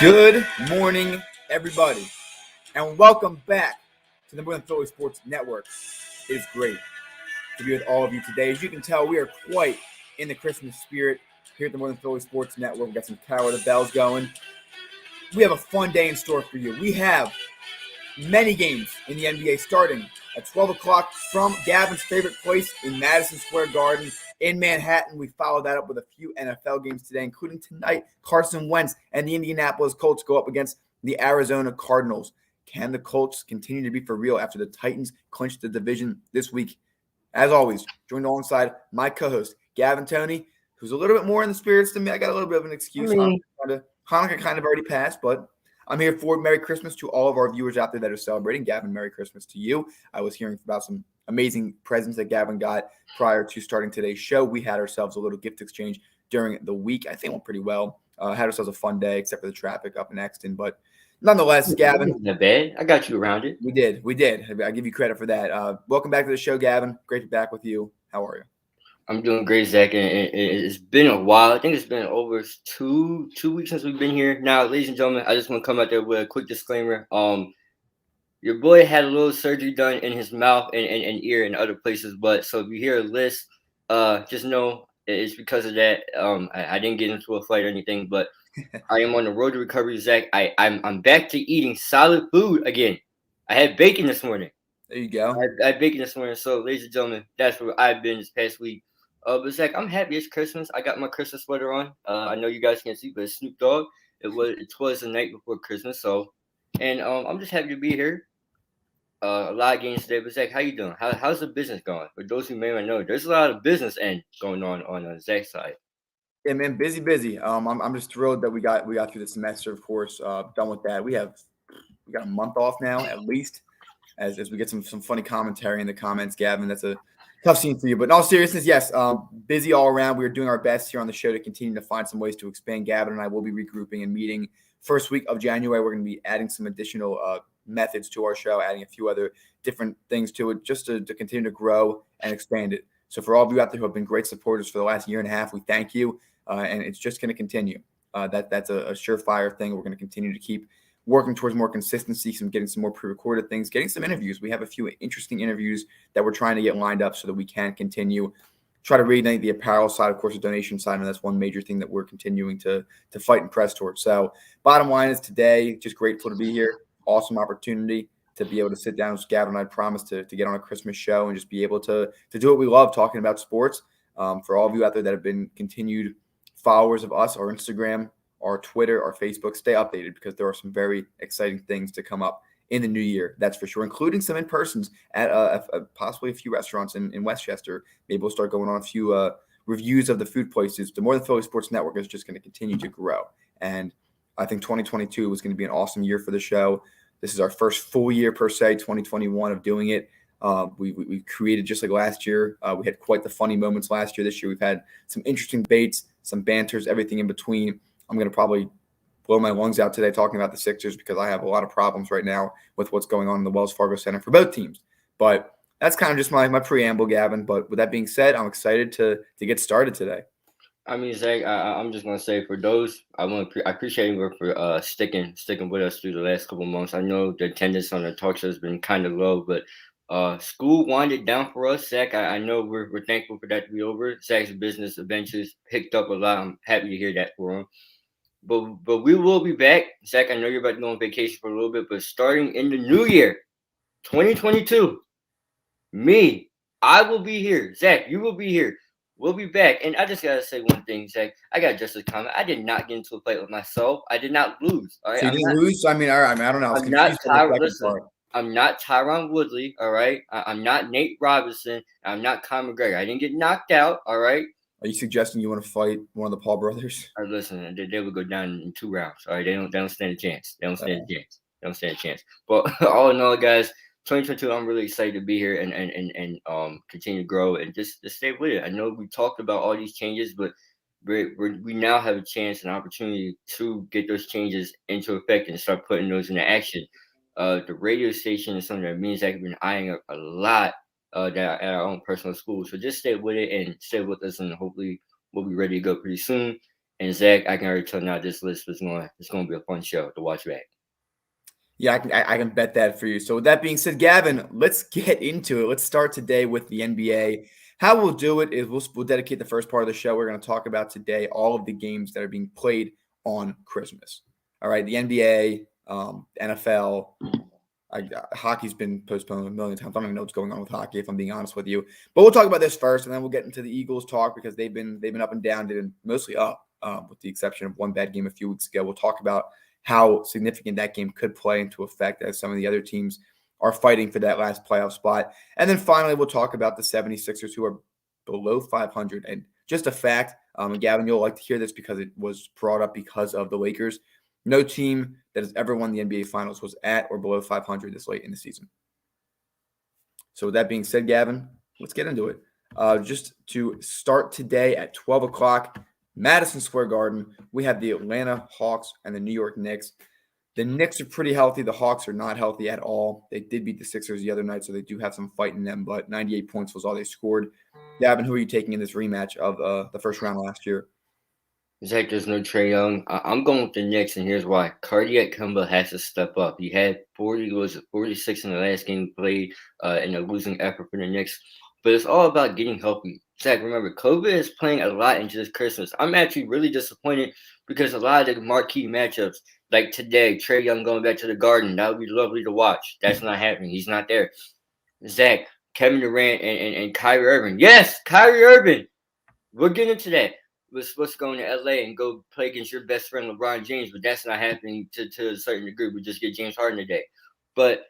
Good morning, everybody, and welcome back to the More Than Philly Sports Network. It is great to be with all of you today. As you can tell, we are quite in the Christmas spirit here at the More Than Philly Sports Network. We've got some Carol of the Bells going. We have a fun day in store for you. We have many games in the NBA starting at 12 o'clock from Gavin's favorite place in Madison Square Garden in Manhattan. We follow that up with a few NFL games today, including tonight, Carson Wentz and the Indianapolis Colts go up against the Arizona Cardinals. Can the Colts continue to be for real after the Titans clinched the division this week? As always, joined alongside my co-host, Gavin Toney, who's a little bit more in the spirits than me. I got a little bit of an excuse. Hanukkah kind of already passed, but I'm here for Merry Christmas to all of our viewers out there that are celebrating. Gavin, Merry Christmas to you. I was hearing about some amazing presents that Gavin got prior to starting today's show. We had ourselves a little gift exchange during the week. I think it went pretty well. Had ourselves a fun day, except for the traffic up in Exton. But nonetheless, Gavin. Wasn't that bad. I got you around it. We did. I give you credit for that. Welcome back to the show, Gavin. Great to be back with you. How are you? I'm doing great, Zach, and it's been a while. I think it's been over two weeks since we've been here. Now, ladies and gentlemen, I just want to come out there with a quick disclaimer. Your boy had a little surgery done in his mouth and ear and other places, but so if you hear a list, just know it's because of that. I didn't get into a fight or anything, but I am on the road to recovery, Zach. I'm back to eating solid food again. I had bacon this morning. There you go. I had bacon this morning. So, ladies and gentlemen, that's where I've been this past week. But Zach, I'm happy it's Christmas. I got my Christmas sweater on. I know you guys can't see, but it's Snoop Dogg. It was the night before Christmas. So, and I'm just happy to be here. A lot of games today. But Zach, how you doing? How's the business going? For those who may not know, there's a lot of business end going on Zach's side. Yeah, man, busy. I'm just thrilled that we got through the semester. Of course, done with that. We got a month off now at least. As we get some funny commentary in the comments, Gavin. That's a tough scene for you. But in all seriousness, yes, busy all around. We are doing our best here on the show to continue to find some ways to expand. Gavin and I will be regrouping and meeting first week of January. We're going to be adding some additional methods to our show, adding a few other different things to it just to continue to grow and expand it. So for all of you out there who have been great supporters for the last year and a half, we thank you. And it's just going to continue. That's a surefire thing. We're going to continue to keep working towards more consistency, getting some more pre-recorded things, getting some interviews. We have a few interesting interviews that we're trying to get lined up so that we can continue, try to reignite the apparel side, of course, the donation side, and that's one major thing that we're continuing to fight and press towards. So bottom line is today, just grateful to be here. Awesome opportunity to be able to sit down with Gavin and I promised to get on a Christmas show and just be able to do what we love, talking about sports. For all of you out there that have been continued followers of us, our Instagram, our Twitter, our Facebook, stay updated because there are some very exciting things to come up in the new year. That's for sure, including some in-persons at possibly a few restaurants in Westchester. Maybe we'll start going on a few reviews of the food places. The More Than Philly Sports Network is just going to continue to grow. And I think 2022 was going to be an awesome year for the show. This is our first full year, per se, 2021 of doing it. We created just like last year. We had quite the funny moments last year. This year we've had some interesting debates, some banters, everything in between. I'm going to probably blow my lungs out today talking about the Sixers because I have a lot of problems right now with what's going on in the Wells Fargo Center for both teams. But that's kind of just my preamble, Gavin. But with that being said, I'm excited to get started today. I mean, Zach, I'm just gonna say for those, I appreciate you for sticking with us through the last couple months. I know the attendance on the talk show has been kind of low, but school winded down for us. Zach, I know we're thankful for that to be over. Zach's business adventures picked up a lot. I'm happy to hear that for him. But we will be back. Zach, I know you're about to go on vacation for a little bit, but starting in the new year, 2022, I will be here. Zach, you will be here. We'll be back. And I just got to say one thing, Zach. I got just a comment. I did not get into a fight with myself. I did not lose. All right. So you didn't lose? I mean, all right. I don't know. I'm not Tyron Woodley. All right. I'm not Nate Robinson. I'm not Conor McGregor. I didn't get knocked out. All right. Are you suggesting you want to fight one of the Paul brothers? All right, listen, they would go down in 2 rounds. All right. They don't stand a chance. They don't stand a chance. But all in all, guys, 2022, I'm really excited to be here and continue to grow and just stay with it. I know we talked about all these changes, but we now have a chance and opportunity to get those changes into effect and start putting those into action. The radio station is something that me and Zach have been eyeing up a lot that at our own personal school. So just stay with it and stay with us, and hopefully we'll be ready to go pretty soon. And Zach, I can already tell now this list it's going to be a fun show to watch back. Yeah, I can bet that for you. So with that being said, Gavin, let's get into it. Let's start today with the NBA. How we'll do it is we'll dedicate the first part of the show. We're going to talk about today all of the games that are being played on Christmas. All right, the NBA, NFL, hockey's been postponed a million times. I don't even know what's going on with hockey, if I'm being honest with you. But we'll talk about this first, and then we'll get into the Eagles talk because they've been up and down. They've been mostly up, with the exception of one bad game a few weeks ago. We'll talk about how significant that game could play into effect as some of the other teams are fighting for that last playoff spot. And then finally, we'll talk about the 76ers, who are below 500. And just a fact, and Gavin, you'll like to hear this because it was brought up because of the Lakers. No team that has ever won the NBA Finals was at or below 500 this late in the season. So with that being said, Gavin, let's get into it. Just to start today at 12 o'clock, Madison Square Garden, we have the Atlanta Hawks and the New York Knicks. The Knicks are pretty healthy. The Hawks are not healthy at all. They did beat the Sixers the other night, so they do have some fight in them, but 98 points was all they scored. Gavin, who are you taking in this rematch of the first round last year? Zach, there's no Trae Young. I'm going with the Knicks, and here's why. Cardiac Kemba has to step up. He had 46 in the last game he played in a losing effort for the Knicks. But it's all about getting healthy. Zach, remember, COVID is playing a lot into this Christmas. I'm actually really disappointed because a lot of the marquee matchups, like today, Trae Young going back to the Garden, that would be lovely to watch. That's not happening. He's not there. Zach, Kevin Durant, and Kyrie Irving. Yes, Kyrie Irving. We're getting into that. We're supposed to go into LA and go play against your best friend LeBron James, but that's not happening to a certain degree. We just get James Harden today. But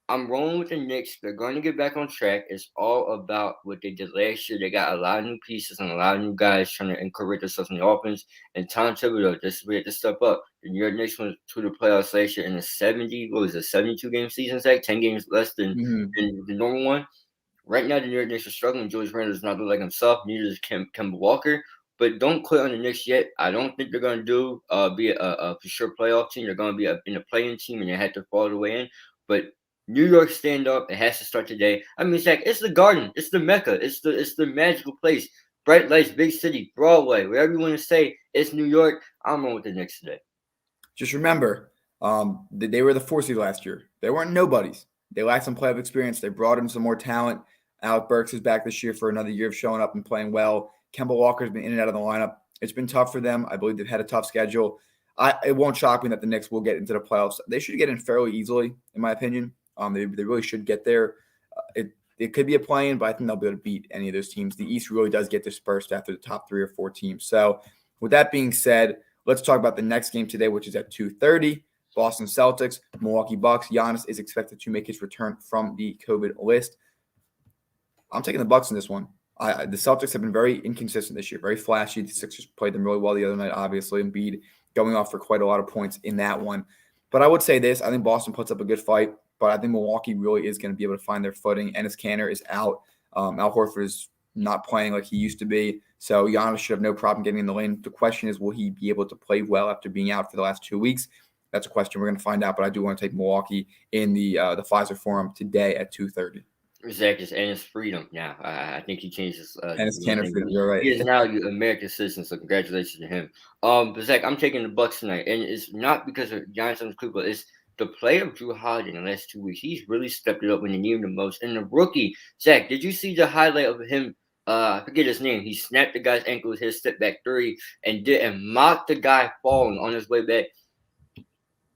I'm rolling with the Knicks. They're going to get back on track. It's all about what they did last year. They got a lot of new pieces and a lot of new guys trying to incorporate themselves in the offense. And Tom Thibodeau, this is where to step up. The New York Knicks went to the playoffs last year in a 72 game season, Zach? 10 games less than the normal one. Right now, the New York Knicks are struggling. Julius Randle does not look like himself. Neither does Kemba Walker. But don't quit on the Knicks yet. I don't think they're going to be a for sure playoff team. They're going to be in a playing team, and they had to fall the way in. But New York stand up. It has to start today. I mean, Zach, it's the Garden. It's the Mecca. It's the magical place. Bright lights, big city, Broadway, whatever you want to say. It's New York. I'm on with the Knicks today. Just remember, they were the 4 seed last year. They weren't nobodies. They lacked some playoff experience. They brought in some more talent. Alec Burks is back this year for another year of showing up and playing well. Kemba Walker's been in and out of the lineup. It's been tough for them. I believe they've had a tough schedule. It won't shock me that the Knicks will get into the playoffs. They should get in fairly easily, in my opinion. They really should get there. It could be a play-in, but I think they'll be able to beat any of those teams. The East really does get dispersed after the top 3 or 4 teams. So with that being said, let's talk about the next game today, which is at 2:30. Boston Celtics, Milwaukee Bucks. Giannis is expected to make his return from the COVID list. I'm taking the Bucks in this one. The Celtics have been very inconsistent this year, very flashy. The Sixers played them really well the other night, obviously. Embiid going off for quite a lot of points in that one. But I would say this. I think Boston puts up a good fight, but I think Milwaukee really is going to be able to find their footing. Enes Kanter is out. Al Horford is not playing like he used to be. So Giannis should have no problem getting in the lane. The question is, will he be able to play well after being out for the last 2 weeks? That's a question we're going to find out, but I do want to take Milwaukee in the Pfizer Forum today at 2:30. Zach is Enes Freedom now. I think he changed his. Enes Kanter Freedom, you're right. He is now an American citizen, so congratulations to him. But Zach, I'm taking the Bucks tonight, and it's not because of Giannis Antetokounmpo. It's the play of Drew Holiday in the last 2 weeks. He's really stepped it up when you need him the most. And the rookie, Zach, did you see the highlight of him? I forget his name. He snapped the guy's ankle with his step back 3 and mocked the guy falling on his way back.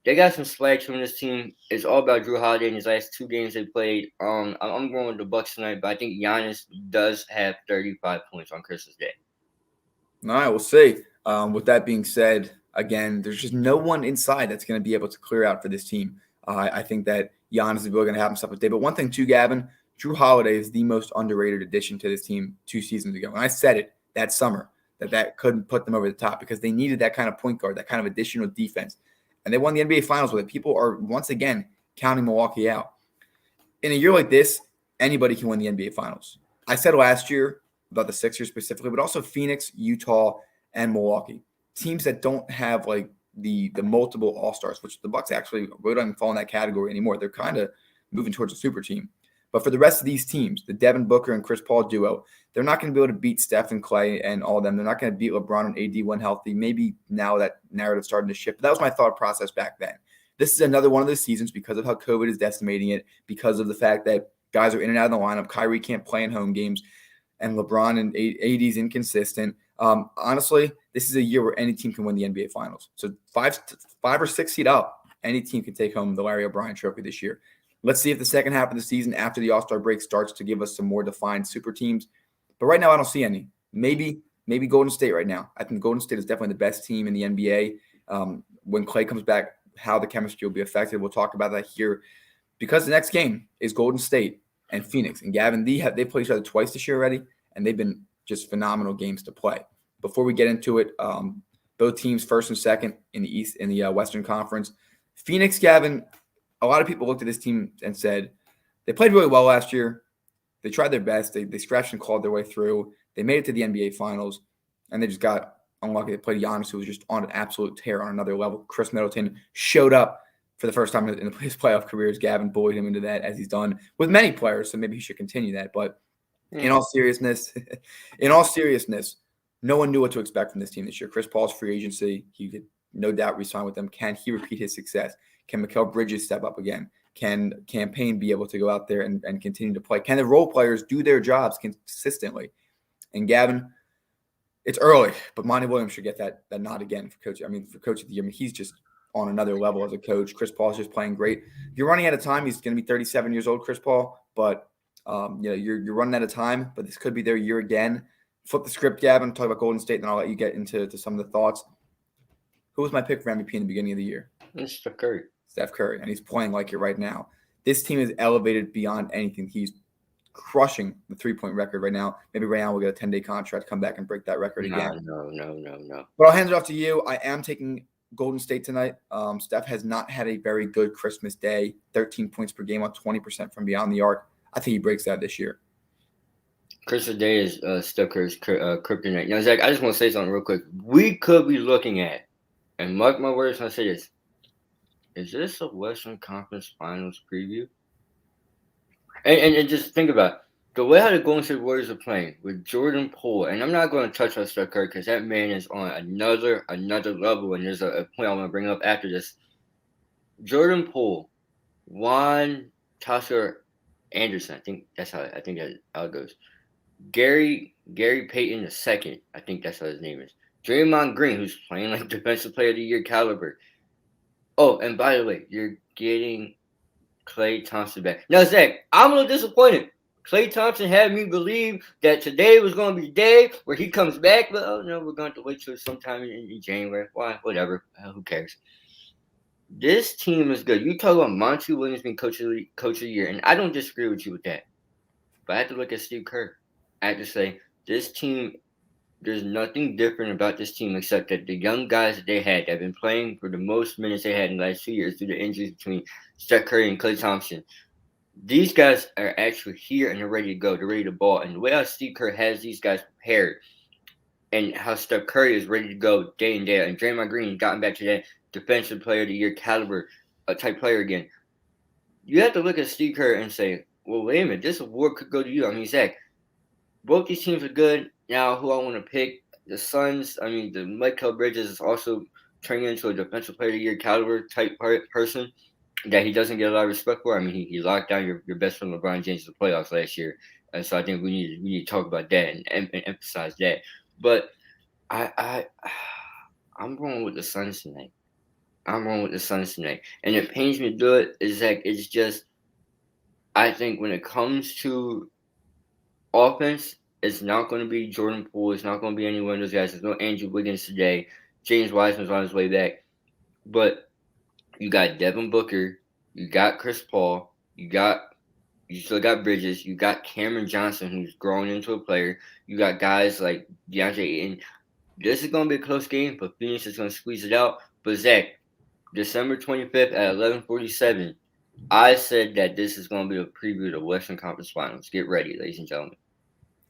They got some swag from this team. It's all about Drew Holiday in his last 2 games they played. I'm going with the Bucks tonight, but I think Giannis does have 35 points on Christmas Day. All right, we'll see. With that being said, again, there's just no one inside that's going to be able to clear out for this team. I think that Giannis is really going to have himself a day. But one thing too, Gavin, Drew Holiday is the most underrated addition to this team 2 seasons ago. And I said it that summer that couldn't put them over the top because they needed that kind of point guard, that kind of additional defense. And they won the NBA Finals with it. People are, once again, counting Milwaukee out. In a year like this, anybody can win the NBA Finals. I said last year about the Sixers specifically, but also Phoenix, Utah, and Milwaukee. Teams that don't have like the multiple All-Stars, which the Bucks actually really don't fall in that category anymore. They're kind of moving towards a super team. But for the rest of these teams, the Devin Booker and Chris Paul duo, they're not going to be able to beat Steph and Clay and all of them. They're not going to beat LeBron and AD when healthy. Maybe now that narrative's starting to shift. But that was my thought process back then. This is another one of those seasons because of how COVID is decimating it, because of the fact that guys are in and out of the lineup. Kyrie can't play in home games, and LeBron and AD is inconsistent. Honestly, this is a year where any team can win the NBA Finals. So five or six seed up, any team can take home the Larry O'Brien Trophy this year. Let's see if the second half of the season after the All-Star break starts to give us some more defined super teams. But right now, I don't see any. Maybe Golden State right now. I think Golden State is definitely the best team in the NBA. When Clay comes back, how the chemistry will be affected, we'll talk about that here. Because the next game is Golden State and Phoenix. And Gavin, they played each other twice this year already, and they've been just phenomenal games to play. Before we get into it, both teams first and second in the Western Conference. Phoenix, Gavin, a lot of people looked at this team and said they played really well last year. They tried their best. They scratched and clawed their way through. They made it to the NBA Finals, and they just got unlucky. They played Giannis, who was just on an absolute tear on another level. Chris Middleton showed up for the first time in his playoff careers. Gavin bullied him into that, as he's done with many players, so maybe he should continue that. But in all seriousness, no one knew what to expect from this team this year. Chris Paul's free agency, he could no doubt re-sign with them. Can he repeat his success? Can Mikal Bridges step up again? Can Campaign be able to go out there and continue to play? Can the role players do their jobs consistently? And Gavin, it's early, but Monty Williams should get that nod again for coach. For coach of the year. He's just on another level as a coach. Chris Paul's just playing great. You're running out of time. He's going to be 37 years old, Chris Paul, but you're running out of time. But this could be their year again. Flip the script, Gavin. Talk about Golden State, and I'll let you get into some of the thoughts. Who was my pick for MVP in the beginning of the year? It's Steph Curry. Steph Curry, and he's playing like it right now. This team is elevated beyond anything. He's crushing the three-point record right now. Maybe right now we'll get a 10-day contract, come back and break that record again. No. But I'll hand it off to you. I am taking Golden State tonight. Steph has not had a very good Christmas day. 13 points per game on 20% from beyond the arc. I think he breaks that this year. Christmas Day is Steph Curry's kryptonite. Now, Zach, I just want to say something real quick. We could be looking at, and mark my words when I say this, is this a Western Conference Finals preview? And just think about it. The way how the Golden State Warriors are playing with Jordan Poole, and I'm not going to touch on Steph Curry because that man is on another level, and there's a point I want to bring up after this. Jordan Poole, Juan Tosca Anderson, I think that's how it goes. Gary Payton II, I think that's how his name is. Draymond Green, who's playing like Defensive Player of the Year caliber. Oh, and by the way, you're getting Klay Thompson back. Now, Zach, I'm a little disappointed. Klay Thompson had me believe that today was going to be the day where he comes back, but no, we're going to wait till sometime in January. Why? Whatever. Who cares? This team is good. You talk about Monty Williams being coach of the year, and I don't disagree with you with that. But I have to look at Steve Kerr. I have to say, this team, there's nothing different about this team except that the young guys that they had that have been playing for the most minutes they had in the last 2 years due to injuries between Steph Curry and Klay Thompson. These guys are actually here and they're ready to go. They're ready to ball. And the way how Steve Kerr has these guys prepared and how Steph Curry is ready to go day in, day out. And Draymond Green gotten back to that Defensive Player of the Year caliber type player again. You have to look at Steve Kerr and say, well, wait a minute, this award could go to you. Zach, both these teams are good. Now, who I want to pick, the Suns, the Mikal Bridges is also turning into a Defensive Player of the Year caliber type person that he doesn't get a lot of respect for. He locked down your best friend LeBron James in the playoffs last year. And so I think we need to talk about that and emphasize that. But I'm going with the Suns tonight. And it pains me to do it. It's just, I think when it comes to offense, it's not going to be Jordan Poole. It's not going to be any one of those guys. There's no Andrew Wiggins today. James Wiseman's on his way back. But you got Devin Booker. You got Chris Paul. You still got Bridges. You got Cameron Johnson, who's grown into a player. You got guys like DeAndre Ayton. This is going to be a close game, but Phoenix is going to squeeze it out. But Zach, December 25th at 11:47, I said that this is going to be a preview of the Western Conference Finals. Get ready, ladies and gentlemen.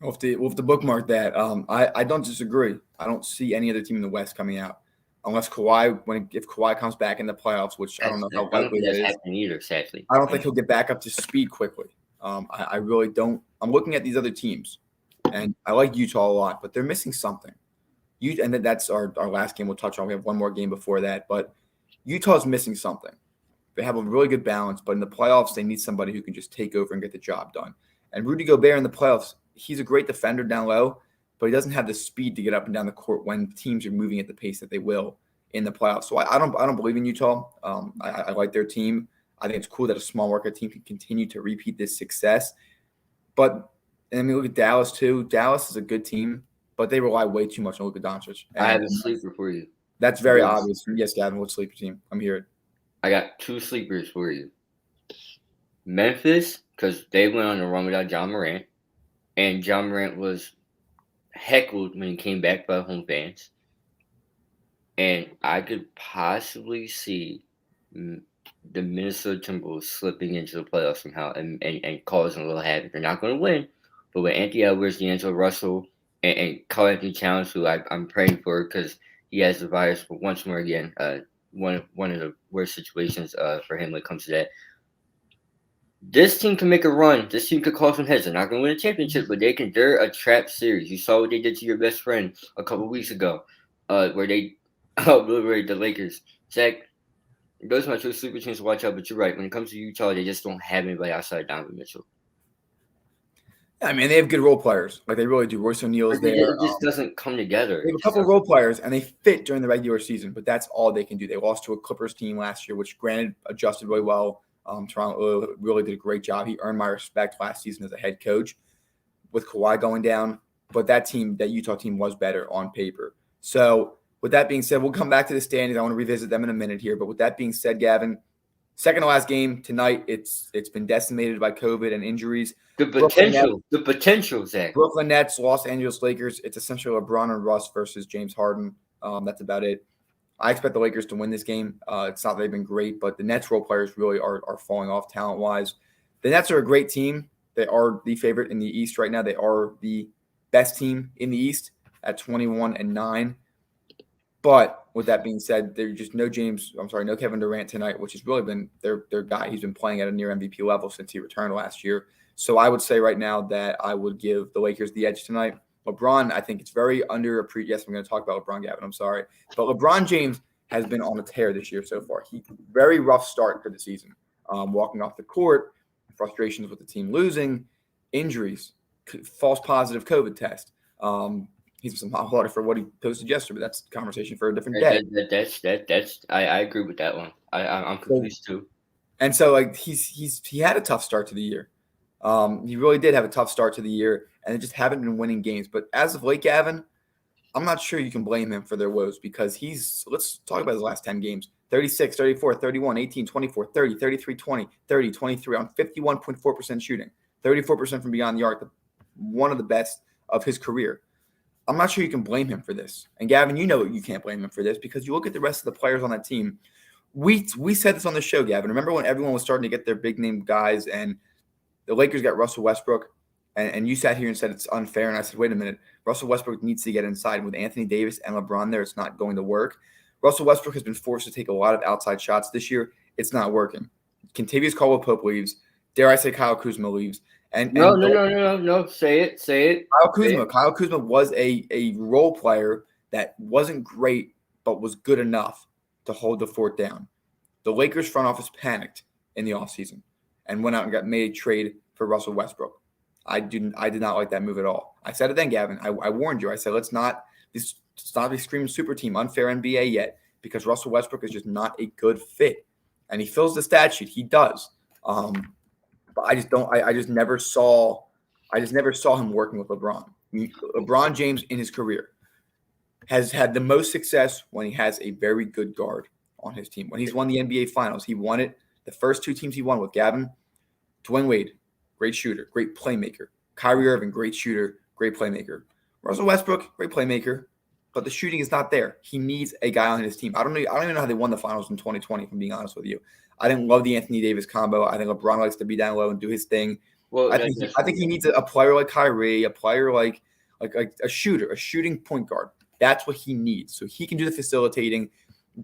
We'll have to bookmark that. I don't disagree. I don't see any other team in the West coming out unless if Kawhi comes back in the playoffs, which I don't know how likely that is. Happening either, sadly. I don't think he'll get back up to speed quickly. I really don't. I'm looking at these other teams. and I like Utah a lot, but they're missing something. And that's our last game we'll touch on. We have one more game before that, but Utah's missing something. They have a really good balance, but in the playoffs, they need somebody who can just take over and get the job done. And Rudy Gobert in the playoffs, he's a great defender down low, but he doesn't have the speed to get up and down the court when teams are moving at the pace that they will in the playoffs. So I don't believe in Utah. I like their team. I think it's cool that a small market team can continue to repeat this success. But I mean, look at Dallas too. Dallas is a good team, but they rely way too much on Luka Doncic. I have a sleeper for you. That's very obvious. Yes, Gavin, what sleeper team? I'm here. I got 2 sleepers for you. Memphis, because they went on a run without John Morant, and John Morant was heckled when he came back by home fans. And I could possibly see the Minnesota Timberwolves slipping into the playoffs somehow and causing a little havoc. They're not going to win, but with Anthony Edwards, D'Angelo Russell, and Karl Anthony Towns, who I'm praying for because he has the virus, but once more again, one of the worst situations for him when it comes to that. This team can make a run. This team could cause some heads. They're not going to win a championship, but they're a trap series. You saw what they did to your best friend a couple weeks ago, where they obliterated the Lakers. Zach, those are my 2 sleeper teams to watch out, but you're right. When it comes to Utah, they just don't have anybody outside Donovan Mitchell. I mean, they have good role players. Like, they really do. Royce O'Neal is there. It just doesn't come together. They have a couple of role players, and they fit during the regular season, but that's all they can do. They lost to a Clippers team last year, which, granted, adjusted really well. Toronto really did a great job. He earned my respect last season as a head coach with Kawhi going down. But that Utah team was better on paper. So, with that being said, we'll come back to the standings. I want to revisit them in a minute here. But with that being said, Gavin, second to last game tonight, it's been decimated by COVID and injuries. The potential, Zach. Brooklyn Nets, Los Angeles Lakers. It's essentially LeBron and Russ versus James Harden. That's about it. I expect the Lakers to win this game. It's not that they've been great, but the Nets role players really are falling off talent-wise. The Nets are a great team. They are the favorite in the East right now. They are the best team in the East at 21-9. But with that being said, there's just no Kevin Durant tonight, which has really been their guy. He's been playing at a near MVP level since he returned last year. So I would say right now that I would give the Lakers the edge tonight. LeBron, I think it's very underappreciated. Yes, I'm going to talk about LeBron, Gavin. I'm sorry. But LeBron James has been on a tear this year so far. Very rough start to the season. Walking off the court, frustrations with the team losing, injuries, false positive COVID test. He's some hot water for what he posted yesterday, but that's a conversation for a different day. I agree with that one. I'm confused too. And so like he had a tough start to the year. He really did have a tough start to the year, and they just haven't been winning games. But as of late, Gavin, I'm not sure you can blame him for their woes because let's talk about his last 10 games. 36, 34, 31, 18, 24, 30, 33, 20, 30, 23 on 51.4% shooting, 34% from beyond the arc, one of the best of his career. I'm not sure you can blame him for this. And Gavin, you know you can't blame him for this because you look at the rest of the players on that team. We said this on the show, Gavin. Remember when everyone was starting to get their big name guys and the Lakers got Russell Westbrook, and you sat here and said it's unfair. And I said, wait a minute, Russell Westbrook needs to get inside. With Anthony Davis and LeBron there, it's not going to work. Russell Westbrook has been forced to take a lot of outside shots this year. It's not working. Kentavious Caldwell-Pope leaves. Dare I say Kyle Kuzma leaves. No. Say it. Kyle Kuzma was a role player that wasn't great, but was good enough to hold the fort down. The Lakers front office panicked in the offseason and went out and made a trade for Russell Westbrook. I did not like that move at all. I said it then, Gavin. I warned you. I said, let's not be screaming super team, unfair NBA yet, because Russell Westbrook is just not a good fit. And he fills the stat sheet. He does. But I just never saw him working with LeBron. LeBron James in his career has had the most success when he has a very good guard on his team. When he's won the NBA Finals, he won it. The first 2 teams he won with Gavin, Dwayne Wade, great shooter, great playmaker. Kyrie Irving, great shooter, great playmaker. Russell Westbrook, great playmaker, but the shooting is not there. He needs a guy on his team. I don't even know how they won the Finals in 2020, if I'm being honest with you. I didn't love the Anthony Davis combo. I think LeBron likes to be down low and do his thing. Well, I think he needs a player like Kyrie, a player like a shooting point guard. That's what he needs. So he can do the facilitating.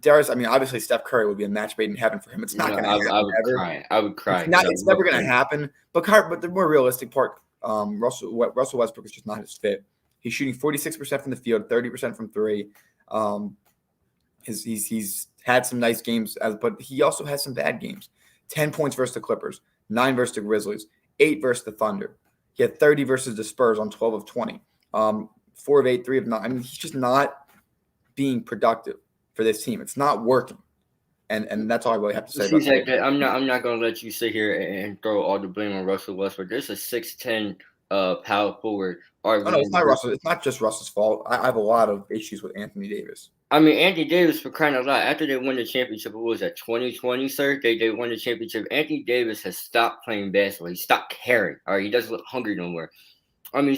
Darius, I mean, obviously Steph Curry would be a match made in heaven for him. It's not going to happen. I would cry. It's never going to happen. But the more realistic part, Russell Westbrook is just not his fit. He's shooting 46% from the field, 30% from three. He's had some nice games, but he also has some bad games. 10 points versus the Clippers, 9 versus the Grizzlies, 8 versus the Thunder. He had 30 versus the Spurs on 12 of 20. 4 of 8, 3 of 9. I mean, he's just not being productive for this team. It's not working. And that's all I really have to say about that. I'm not gonna let you sit here and throw all the blame on Russell Westbrook. There's a 6'10" power forward. Oh, no, it's not Russell. It's not just Russell's fault. I have a lot of issues with Anthony Davis. I mean, Anthony Davis, for crying out loud, after they won the championship, what was that, 2020, sir? They won the championship. Anthony Davis has stopped playing basketball. He stopped caring. All right, he doesn't look hungry no more. I mean,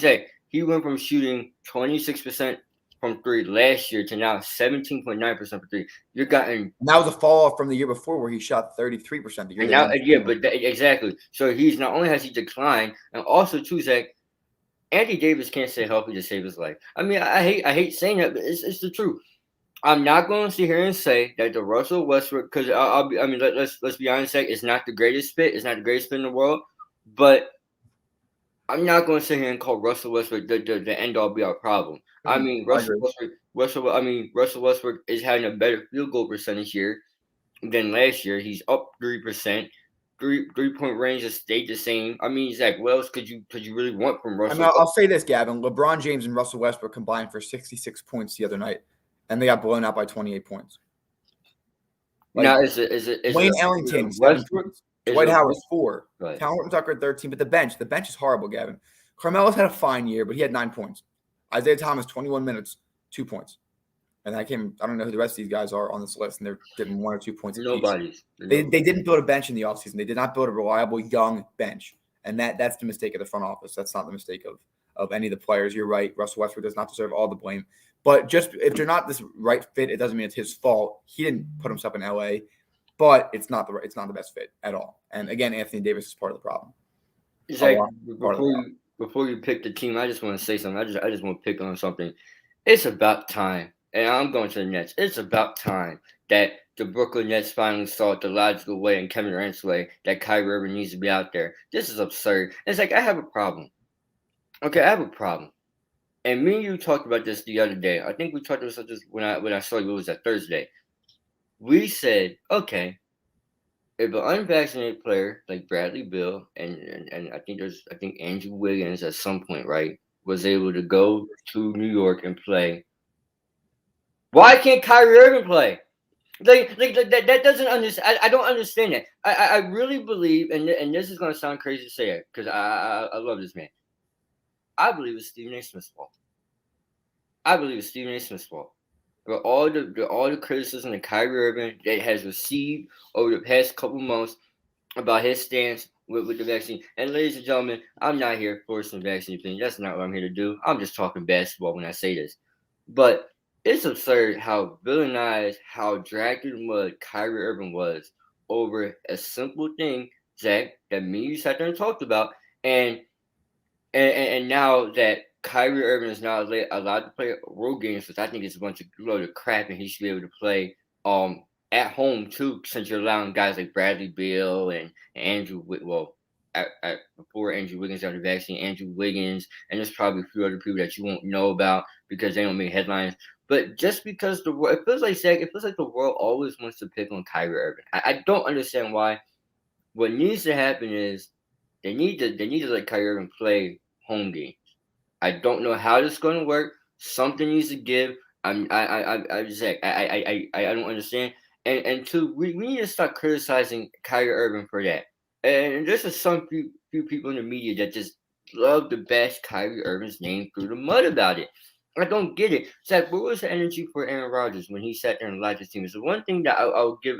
he went from shooting 26% from three last year to now 17.9% for three. And that was a fall off from the year before where he shot 33%. Exactly. So he's not only has he declined, and also too, Zach, Anthony Davis can't stay healthy to save his life. I mean, I hate saying that, but it's the truth. I'm not going to sit here and say that the Russell Westbrook, because let's be honest, Zach, it's not the greatest fit. It's not the greatest fit in the world, but I'm not going to sit here and call Russell Westbrook the end all be all problem. I mean, Russell Westbrook is having a better field goal percentage here than last year. He's up 3%. 3-point range has stayed the same. I mean, Zach, what else could you really want from Russell? I mean, I'll say this, Gavin. LeBron James and Russell Westbrook combined for 66 points the other night, and they got blown out by 28 points. Now, is it Wayne Ellington, 7 points. Dwight Howard, 4. Right. Cal Horton Tucker, 13. But the bench is horrible, Gavin. Carmelo's had a fine year, but he had 9 points. Isaiah Thomas, 21 minutes, 2 points. And I don't know who the rest of these guys are on this list, and they're getting 1 or 2 points. Nobody's. They didn't build a bench in the offseason. They did not build a reliable young bench. And that's the mistake of the front office. That's not the mistake of any of the players. You're right. Russell Westbrook does not deserve all the blame. But just if they're not this right fit, it doesn't mean it's his fault. He didn't put himself in LA, but it's not the best fit at all. And again, Anthony Davis is part of the problem. Zach, before you pick the team, I just want to say something. I just want to pick on something. It's about time, and I'm going to the Nets. It's about time that the Brooklyn Nets finally saw it the logical way and Kevin Durant's way that Kyrie Irving needs to be out there. This is absurd. It's like I have a problem. Okay, I have a problem. And me and you talked about this the other day. I think we talked about this when I saw you. It was that Thursday. We said, okay, if an unvaccinated player like Bradley Beal and I think Andrew Wiggins at some point, right, was able to go to New York and play, why can't Kyrie Irving play? Like that doesn't understand. I don't understand that. I really believe, and this is gonna sound crazy to say it because I love this man. I believe it's Stephen A. Smith's fault. But all the criticism that Kyrie Irving that has received over the past couple months about his stance with the vaccine. And ladies and gentlemen, I'm not here forcing vaccine opinion. That's not what I'm here to do. I'm just talking basketball when I say this. But it's absurd how villainized, how dragged through the mud Kyrie Irving was over a simple thing, Zach, that me and you sat there and talked about. And now that Kyrie Irving is now allowed to play road games, which I think is a bunch of load of crap, and he should be able to play at home too, since you're allowing guys like Bradley Beal and Andrew before Andrew Wiggins got the vaccine, Andrew Wiggins, and there's probably a few other people that you won't know about because they don't make headlines. But just because it feels like the world always wants to pick on Kyrie Irving. I don't understand why. What needs to happen is they need to let Kyrie Irving play home games. I don't know how this is going to work. Something needs to give. I don't understand. And two, we need to start criticizing Kyrie Irving for that. And there's just some few people in the media that just love to bash Kyrie Irving's name through the mud about it. I don't get it. Zach, what was the energy for Aaron Rodgers when he sat there and lied to his team? It's the one thing that I'll give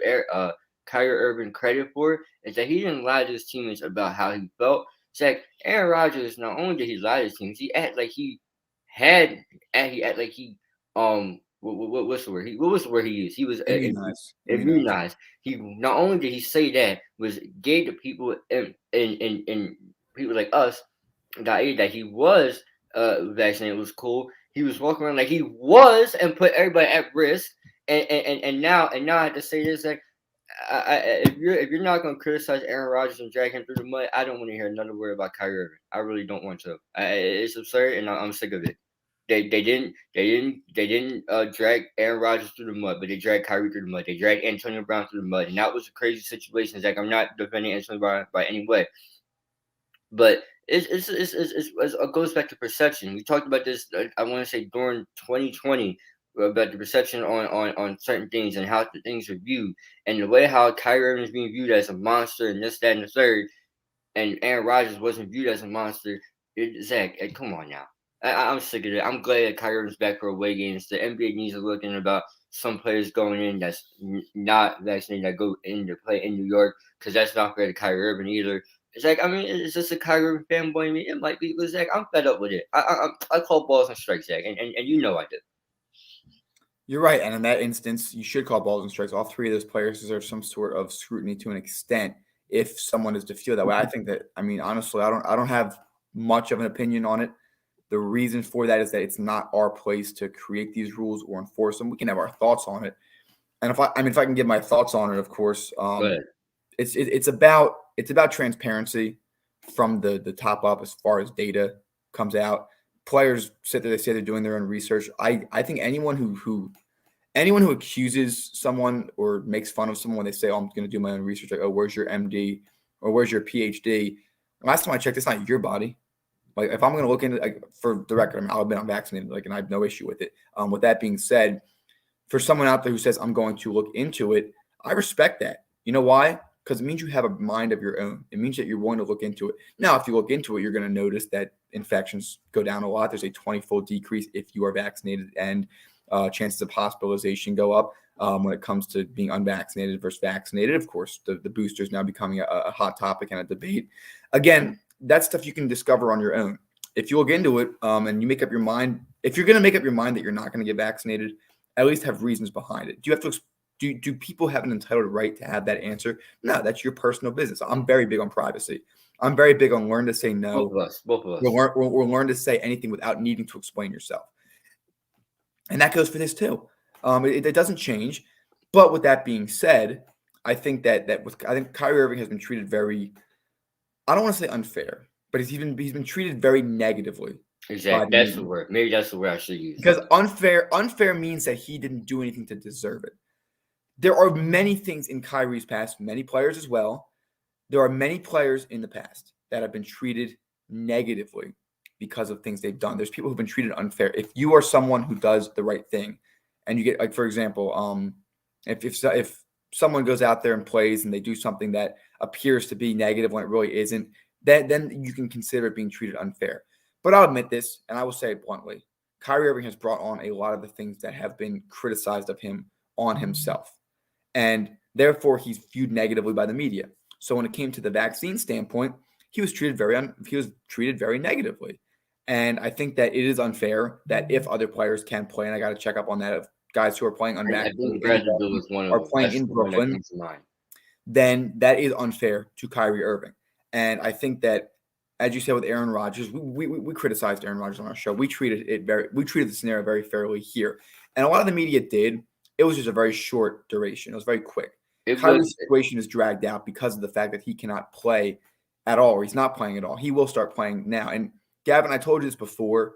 Kyrie Irving credit for is that he didn't lie to his teammates about how he felt. Zach, Aaron Rodgers, not only did he lie to his teams, he act like he what's the word? What was the word he used? He was immunized. He not only did he say that, was gave to people and people like us that he was vaccinated. It was cool. He was walking around like he was and put everybody at risk. And now I have to say this, like if you're not gonna criticize Aaron Rodgers and drag him through the mud, I don't want to hear another word about Kyrie Irving. I really don't want to. It's absurd, and I'm sick of it. They didn't drag Aaron Rodgers through the mud, but they dragged Kyrie through the mud. They dragged Antonio Brown through the mud, and that was a crazy situation. Zach, I'm not defending Antonio Brown by any way, but it goes back to perception. We talked about this. I want to say during 2020 about the perception on certain things and how the things are viewed, and the way how Kyrie Irving is being viewed as a monster and this, that, and the third, and Aaron Rodgers wasn't viewed as a monster. Zach, come on now. I'm sick of it. I'm glad that Kyrie Irving's back for away games. The NBA needs to look in about some players going in that's not vaccinated that go in to play in New York, because that's not fair to Kyrie Irving either. It's like, I mean, it's just a Kyrie Irving fanboy. Me, it might be, but Zach, I'm fed up with it. I call balls and strikes, Zach, and you know I do. You're right, and in that instance, you should call balls and strikes. All three of those players deserve some sort of scrutiny to an extent. If someone is to feel that way, I think that. I mean, honestly, I don't have much of an opinion on it. The reason for that is that it's not our place to create these rules or enforce them. We can have our thoughts on it, and if I can give my thoughts on it, of course, it's about transparency from the top up as far as data comes out. Players sit there, they say they're doing their own research. I think anyone who accuses someone or makes fun of someone when they say, "Oh, I'm going to do my own research," like, "Oh, where's your MD or where's your PhD?" Last time I checked, it's not your body. Like, if I'm going to look into, like, for the record, I'll admit I'm vaccinated, like, and I have no issue with it. With that being said, for someone out there who says I'm going to look into it, I respect that. You know why? Because it means you have a mind of your own. It means that you're willing to look into it. Now, if you look into it, you're going to notice that infections go down a lot. There's a 20-fold decrease if you are vaccinated, and chances of hospitalization go up when it comes to being unvaccinated versus vaccinated. Of course, the booster is now becoming a hot topic and a debate. Again, that's stuff you can discover on your own. If you look into it and you make up your mind, if you're going to make up your mind that you're not going to get vaccinated, at least have reasons behind it. Do you have to? Do people have an entitled right to have that answer? No, that's your personal business. I'm very big on privacy. I'm very big on learn to say no. Both of us. We'll learn to say anything without needing to explain yourself. And that goes for this too. It doesn't change. But with that being said, I think I think Kyrie Irving has been treated very, I don't want to say unfair, but he's been treated very negatively. Exactly. That's the word. Maybe that's the word I should use. Because unfair means that he didn't do anything to deserve it. There are many things in Kyrie's past, many players as well. There are many players in the past that have been treated negatively because of things they've done. There's people who've been treated unfair. If you are someone who does the right thing, and you get, like, for example, if someone goes out there and plays and they do something that appears to be negative when it really isn't, then you can consider it being treated unfair. But I'll admit this, and I will say it bluntly. Kyrie Irving has brought on a lot of the things that have been criticized of him on himself. And therefore, he's viewed negatively by the media. So when it came to the vaccine standpoint, he was treated very negatively. And I think that it is unfair that if other players can play, and I got to check up on that, if guys who are playing unvaccinated are playing in Brooklyn, then that is unfair to Kyrie Irving. And I think that, as you said with Aaron Rodgers, we criticized Aaron Rodgers on our show. We treated the scenario very fairly here, and a lot of the media did. It was just a very short duration. It was very quick. Kyrie's situation is dragged out because of the fact that he cannot play at all, or he's not playing at all. He will start playing now. And Gavin, I told you this before.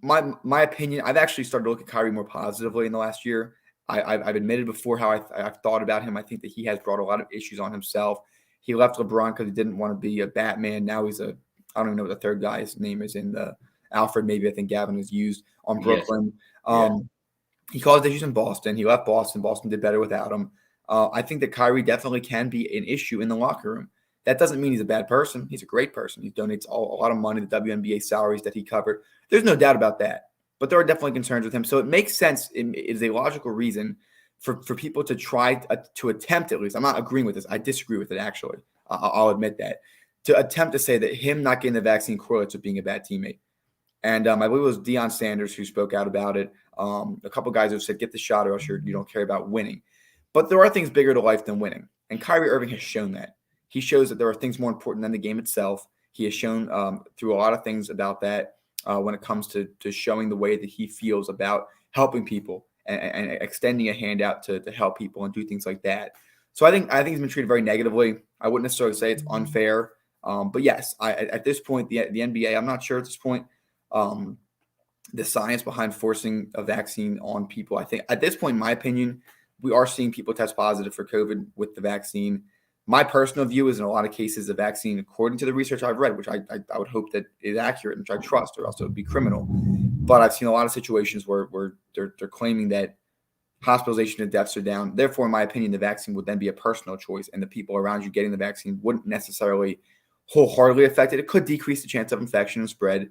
My opinion, I've actually started to look at Kyrie more positively in the last year. I've admitted before how I've thought about him. I think that he has brought a lot of issues on himself. He left LeBron because he didn't want to be a Batman. Now he's I don't even know what the third guy's name is in the Alfred, maybe I think Gavin has used on Brooklyn. Yes. He caused issues in Boston. He left Boston. Boston did better without him. I think that Kyrie definitely can be an issue in the locker room. That doesn't mean he's a bad person. He's a great person. He donates a lot of money to WNBA salaries that he covered. There's no doubt about that. But there are definitely concerns with him. So it makes sense. It is a logical reason for people to try to attempt, at least. I'm not agreeing with this. I disagree with it, actually. I'll admit that. To attempt to say that him not getting the vaccine correlates with being a bad teammate. And I believe it was Deion Sanders who spoke out about it. A couple guys who said, get the shot or else you don't care about winning. But there are things bigger to life than winning. And Kyrie Irving has shown that. He shows that there are things more important than the game itself. He has shown through a lot of things about that when it comes to showing the way that he feels about helping people and extending a hand out to help people and do things like that. So I think he's been treated very negatively. I wouldn't necessarily say it's unfair. But yes, at this point, the NBA, I'm not sure at this point, the science behind forcing a vaccine on people. I think at this point, in my opinion, we are seeing people test positive for COVID with the vaccine. My personal view is in a lot of cases, the vaccine, according to the research I've read, which I would hope that is accurate, which I trust, or else it would be criminal. But I've seen a lot of situations where they're claiming that hospitalization and deaths are down. Therefore, in my opinion, the vaccine would then be a personal choice, and the people around you getting the vaccine wouldn't necessarily wholeheartedly affect it. It could decrease the chance of infection and spread.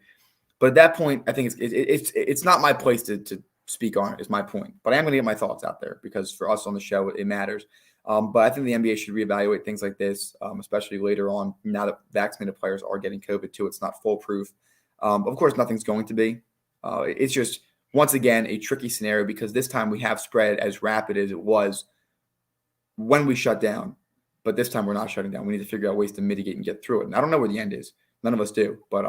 But at that point, I think it's not my place to speak on it, is my point. But I am going to get my thoughts out there because for us on the show, it matters. But I think the NBA should reevaluate things like this, especially later on, now that vaccinated players are getting COVID too. It's not foolproof. Of course, nothing's going to be. It's just, once again, a tricky scenario because this time we have spread as rapid as it was when we shut down. But this time we're not shutting down. We need to figure out ways to mitigate and get through it. And I don't know where the end is. None of us do. But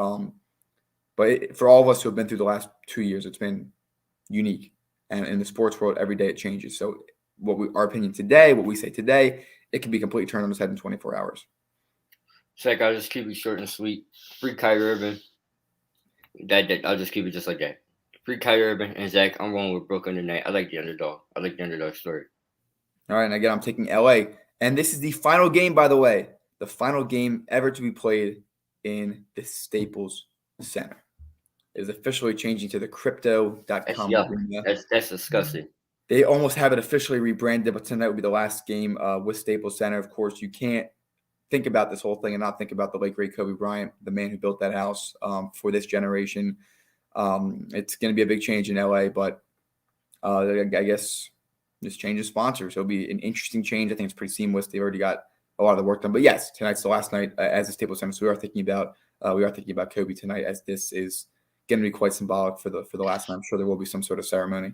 for all of us who have been through the last 2 years, it's been unique. And in the sports world, every day it changes. So our opinion today, what we say today, it can be completely turned on its head in 24 hours. Zach, I'll just keep it short and sweet. Free Kyrie Irving. I'll just keep it just like that. Free Kyrie Irving and Zach. I'm going with Brooklyn tonight. I like the underdog. I like the underdog story. All right, and again, I'm taking LA. And this is the final game, by the way. The final game ever to be played in the Staples Center. It is officially changing to the crypto.com. That's disgusting. They almost have it officially rebranded, but tonight will be the last game with Staples Center. Of course, you can't think about this whole thing and not think about the late, great Kobe Bryant, the man who built that house for this generation. It's going to be a big change in LA, but I guess this changes sponsors. It'll be an interesting change. I think it's pretty seamless. They've already got a lot of the work done. But yes, tonight's the last night as the Staples Center. So we are thinking about Kobe tonight, as this is going to be quite symbolic for the last night. I'm sure there will be some sort of ceremony.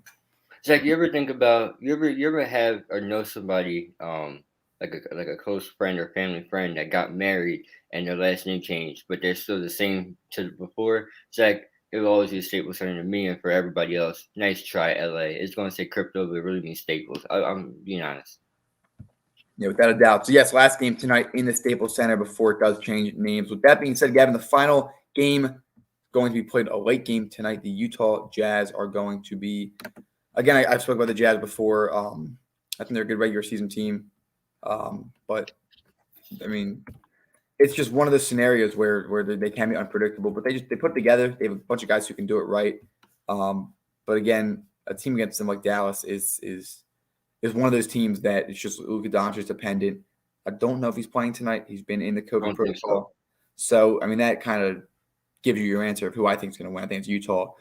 Zach, you ever think about you ever have or know somebody like a close friend or family friend that got married and their last name changed, but they're still the same to before? Zach, it will always be Staples Center to me and for everybody else. Nice try, LA. It's going to say crypto, but it really means Staples. I'm being honest. Yeah, without a doubt. So yes, last game tonight in the Staples Center before it does change names. With that being said, Gavin, the final game going to be played, a late game tonight. The Utah Jazz are going to be, again, I've spoken about the Jazz before. I think they're a good regular season team. But, I mean, it's just one of those scenarios where they can be unpredictable. But they put together. They have a bunch of guys who can do it right. But, again, a team against them like Dallas is one of those teams that it's just Luka Doncic dependent. I don't know if he's playing tonight. He's been in the COVID protocol. So, I mean, that kind of gives you your answer of who I think is going to win. I think it's Utah.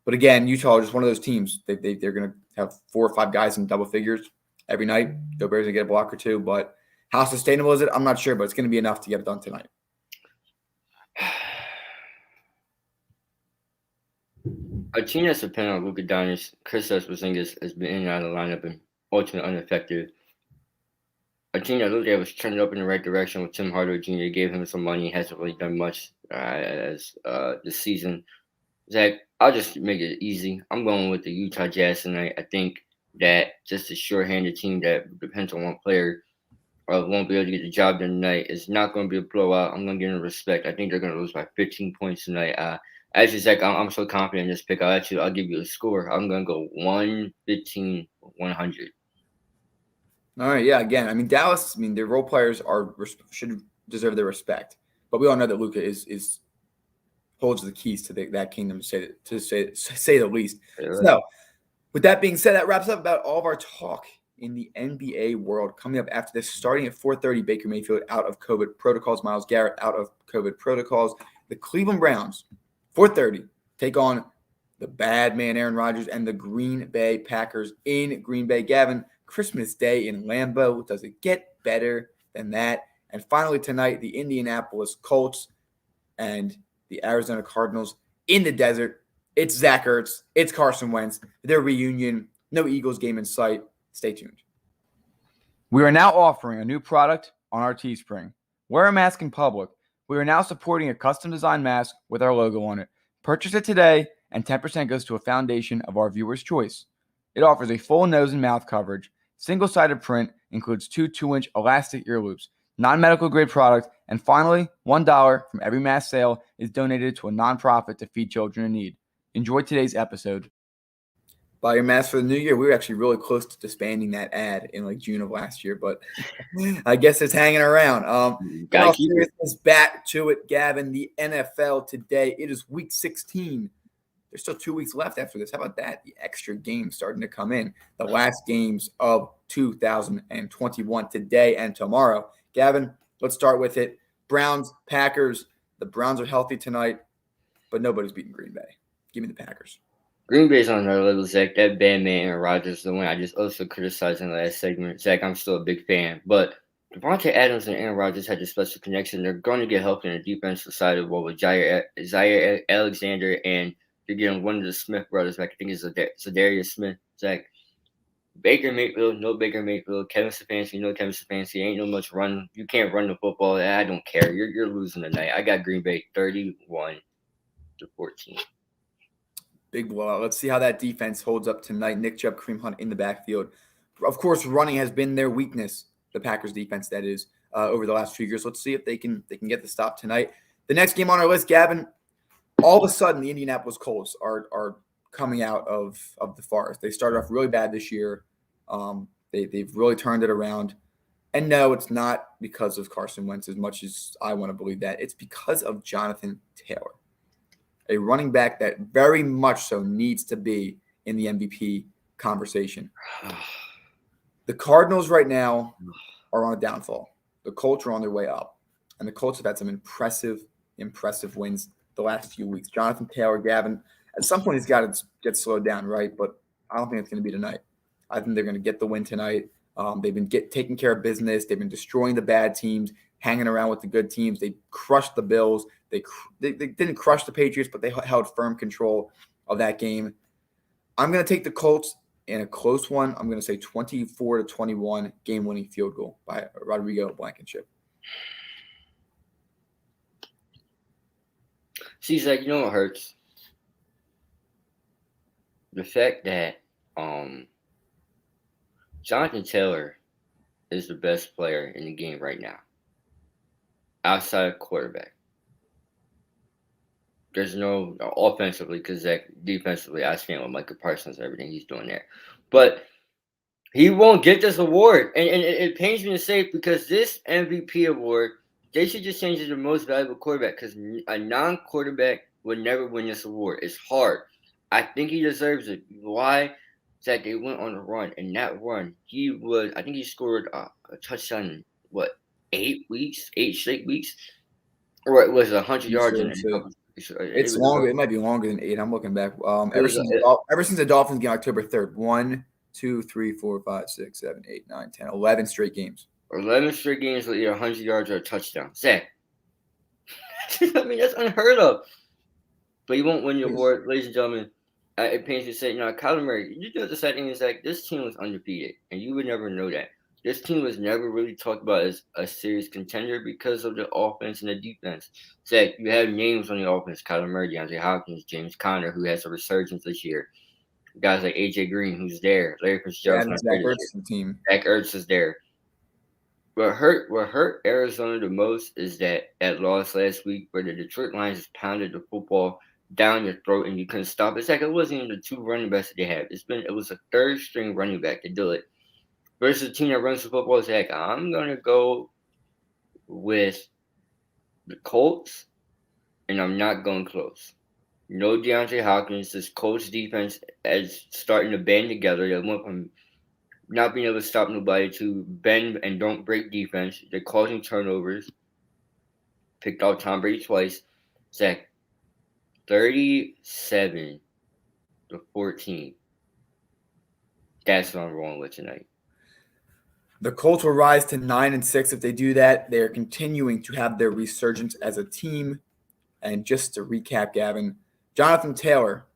But again, Utah is just one of those teams. They're going to have 4 or 5 guys in double figures every night. Gobert's going to get a block or 2. But how sustainable is it? I'm not sure, but it's going to be enough to get it done tonight. A team that's dependent on Luka Doncic, Kristaps Porzingis has been in and out of the lineup and ultimately ineffective. A team that looked like it was turning up in the right direction with Tim Hardaway Jr. gave him some money, hasn't really done much as this season. Zach, I'll just make it easy. I'm going with the Utah Jazz tonight. I think that just a short-handed team that depends on one player won't be able to get the job done tonight. It's not going to be a blowout. I'm going to give them respect. I think they're going to lose by 15 points tonight. Actually, Zach, I'm so confident in this pick. I'll give you a score. I'm going to go 115-100. All right, yeah. Again, I mean, Dallas. I mean, their role players should deserve their respect, but we all know that Luka is holds the keys to that kingdom, to say the least. Yeah, right. So, with that being said, that wraps up about all of our talk in the NBA world. Coming up after this, starting at 4:30, Baker Mayfield out of COVID protocols, Myles Garrett out of COVID protocols. The Cleveland Browns, 4:30, take on the bad man Aaron Rodgers and the Green Bay Packers in Green Bay. Gavin, Christmas Day in Lambeau. Does it get better than that? And finally tonight, the Indianapolis Colts and the Arizona Cardinals in the desert. It's Zach Ertz. It's Carson Wentz. Their reunion. No Eagles game in sight. Stay tuned. We are now offering a new product on our Teespring. Wear a mask in public. We are now supporting a custom designed mask with our logo on it. Purchase it today, and 10% goes to a foundation of our viewers' choice. It offers a full nose and mouth coverage, Single-sided print, includes 2 2-inch elastic ear loops, non-medical grade product, and finally, $1 from every mask sale is donated to a nonprofit to feed children in need. Enjoy today's episode. Buy your mask for the new year. We were actually really close to disbanding that ad in like June of last year, but I guess it's hanging around. Gotta keep it. Back to it, Gavin. The NFL today. It is week 16. There's still 2 weeks left after this. How about that? The extra games starting to come in. The last games of 2021 today and tomorrow. Gavin, let's start with it. Browns, Packers. The Browns are healthy tonight, but nobody's beating Green Bay. Give me the Packers. Green Bay's on another level, Zach. That bad man Aaron Rodgers, the one I just also criticized in the last segment. Zach, I'm still a big fan. But Devontae Adams and Aaron Rodgers had this special connection. They're going to get help in the defensive side of what with Zaire Alexander, and you're getting one of the Smith brothers back. I think it's Zadarius Smith. Zach. Baker Mayfield, no Baker Mayfield. Kevin Stefanski, no Kevin Stefanski. Ain't no much run. You can't run the football. I don't care. You're losing tonight. I got Green Bay 31-14. Big blowout. Let's see how that defense holds up tonight. Nick Chubb, Kareem Hunt in the backfield. Of course, running has been their weakness, the Packers defense, that is, over the last few years. Let's see if they can get the stop tonight. The next game on our list, Gavin, all of a sudden the Indianapolis Colts are coming out of the forest. They started off really bad this year. They've really turned it around. And no, it's not because of Carson Wentz as much as I want to believe that. It's because of Jonathan Taylor, a running back that very much so needs to be in the MVP conversation. The Cardinals right now are on a downfall. The Colts are on their way up. And the Colts have had some impressive wins the last few weeks. Jonathan Taylor, Gavin, at some point he's got to get slowed down, right? But I don't think it's going to be tonight. I think they're going to get the win tonight. They've been taking care of business. They've been destroying the bad teams, hanging around with the good teams. They crushed the Bills. They didn't crush the Patriots, but they held firm control of that game. I'm going to take the Colts in a close one. I'm going to say 24-21 game-winning field goal by Rodrigo Blankenship. See, Zach, you know what hurts? The fact that Jonathan Taylor is the best player in the game right now, outside of quarterback. There's no offensively, because Zach, defensively, I stand with Micah Parsons and everything he's doing there. But he won't get this award. And it pains me to say it, because this MVP award, they should just change it to most valuable quarterback, because a non-quarterback would never win this award. It's hard. I think he deserves it. Why? That they went on a run, and that run, I think he scored a touchdown in, 8 straight weeks? Or it was 100 yards in it's longer. It might be longer than 8. I'm looking back. Ever since the Dolphins game, October 3rd, 1, 2, 3, 4, 5, 6, 7, 8, 9, 10, 11 straight games. 11 straight games with either 100 yards or a touchdown. Zach. I mean, that's unheard of. But you won't win your award, ladies and gentlemen. It pains me to say, Kyler Murray, you do the second is like this team was undefeated, and you would never know that. This team was never really talked about as a serious contender because of the offense and the defense. Zach, you have names on the offense: Kyler Murray, DeAndre Hopkins, James Conner, who has a resurgence this year. Guys like AJ Green, who's there. Larry Fitzgerald, Zach Ertz, the team. Zach Ertz is there. What hurt Arizona the most is that loss last week, where the Detroit Lions just pounded the football down your throat and you couldn't stop it. It's like it wasn't even the 2 running backs that they had. It was a 3rd string running back to do it. Versus a team that runs the football, it's like, I'm gonna go with the Colts, and I'm not going close. No DeAndre Hopkins. This Colts defense is starting to band together. They went from not being able to stop nobody to bend and don't break defense. They're causing turnovers. Picked out Tom Brady twice. Zach, 37-14. That's what I'm rolling with tonight. The Colts will rise to 9-6 if they do that. They are continuing to have their resurgence as a team. And just to recap, Gavin, Jonathan Taylor,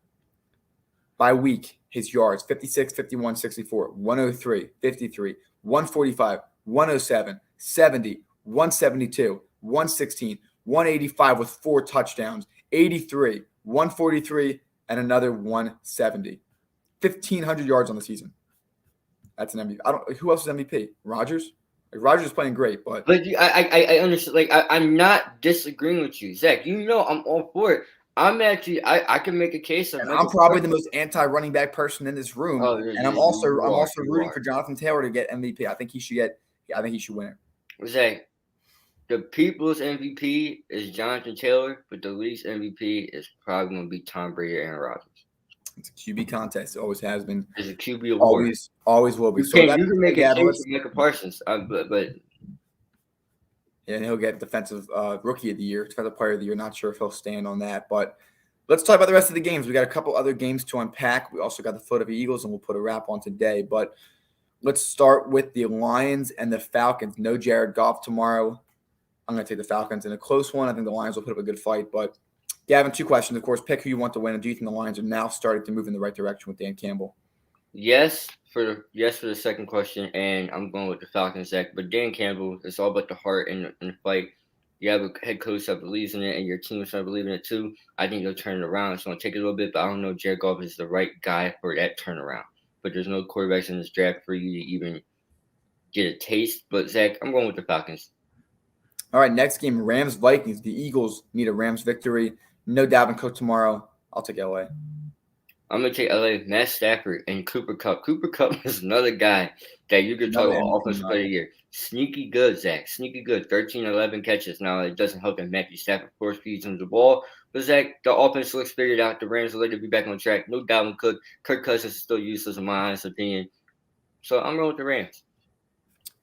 by week, his yards, 56, 51, 64, 103, 53, 145, 107, 70, 172, 116, 185 with 4 touchdowns, 83, 143, and another 170. 1,500 yards on the season. That's an MVP. I don't. Who else is MVP? Rodgers. Like, Rodgers is playing great, but I understand. Like I'm not disagreeing with you, Zach. You know I'm all for it. I'm actually I can make a case of and Michael I'm probably the Carter. most anti-running back person in this room. Oh, And I'm you are. also You rooting are. for Jonathan Taylor to get MVP. I think he should get. I think he should win it. Zach, the people's MVP is Jonathan Taylor, but the league's MVP is probably going to be Tom Brady or Aaron Rodgers. It's a QB contest. It always has been. It's a QB award. Always will be. You So can make a case for Michael Parsons, but yeah, and he'll get defensive rookie of the year, defensive player of the year. Not sure if he'll stand on that, but let's talk about the rest of the games. We got a couple other games to unpack. We also got the Philadelphia Eagles, and we'll put a wrap on today. But let's start with the Lions and the Falcons. No Jared Goff tomorrow. I'm going to take the Falcons in a close one. I think the Lions will put up a good fight. But Gavin, 2 questions. Of course, pick who you want to win. And do you think the Lions are now starting to move in the right direction with Dan Campbell? yes for the second question, and I'm going with the Falcons, Zach. But Dan Campbell, it's all about the heart and the fight. You have a head coach that believes in it, and your team is going to believe in it too. I think they'll turn it around. It's going to take a little bit, but I don't know if Jared Goff is the right guy for that turnaround. But there's no quarterbacks in this draft for you to even get a taste. But Zach, I'm going with the Falcons. All right, next game, Rams-Vikings. The Eagles need a Rams victory. No Dalvin Cook tomorrow. I'll take LA. I'm going to take LA, Matt Stafford, and Cooper Kupp. Cooper Kupp is another guy that you could talk about offensive player of the year. Sneaky good, Zach. Sneaky good. 13, 11 catches. Now, it doesn't help that Matthew Stafford, of course, feeds him the ball. But, Zach, the offense looks figured out. The Rams will later be back on track. No Dalvin Cook. Kirk Cousins is still useless, in my honest opinion. So, I'm going with the Rams.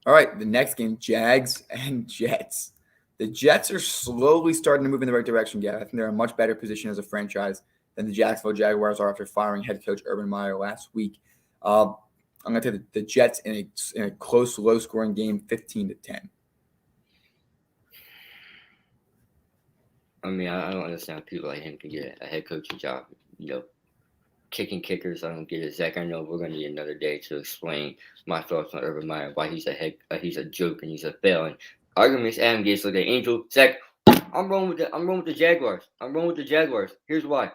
All right, the next game, Jags and Jets. The Jets are slowly starting to move in the right direction, Gav. I think they're in a much better position as a franchise than the Jacksonville Jaguars are after firing head coach Urban Meyer last week. I'm going to take the Jets in a close, low-scoring game, 15-10. I mean, I don't understand how people like him can get a head coaching job. Kicking kickers, I don't get it. Zach, I know we're going to need another day to explain my thoughts on Urban Meyer, why he's a joke and he's a fail. Arguments Adam Gates like an angel. Zach, I'm rolling with the Jaguars. I'm rolling with the Jaguars. Here's why.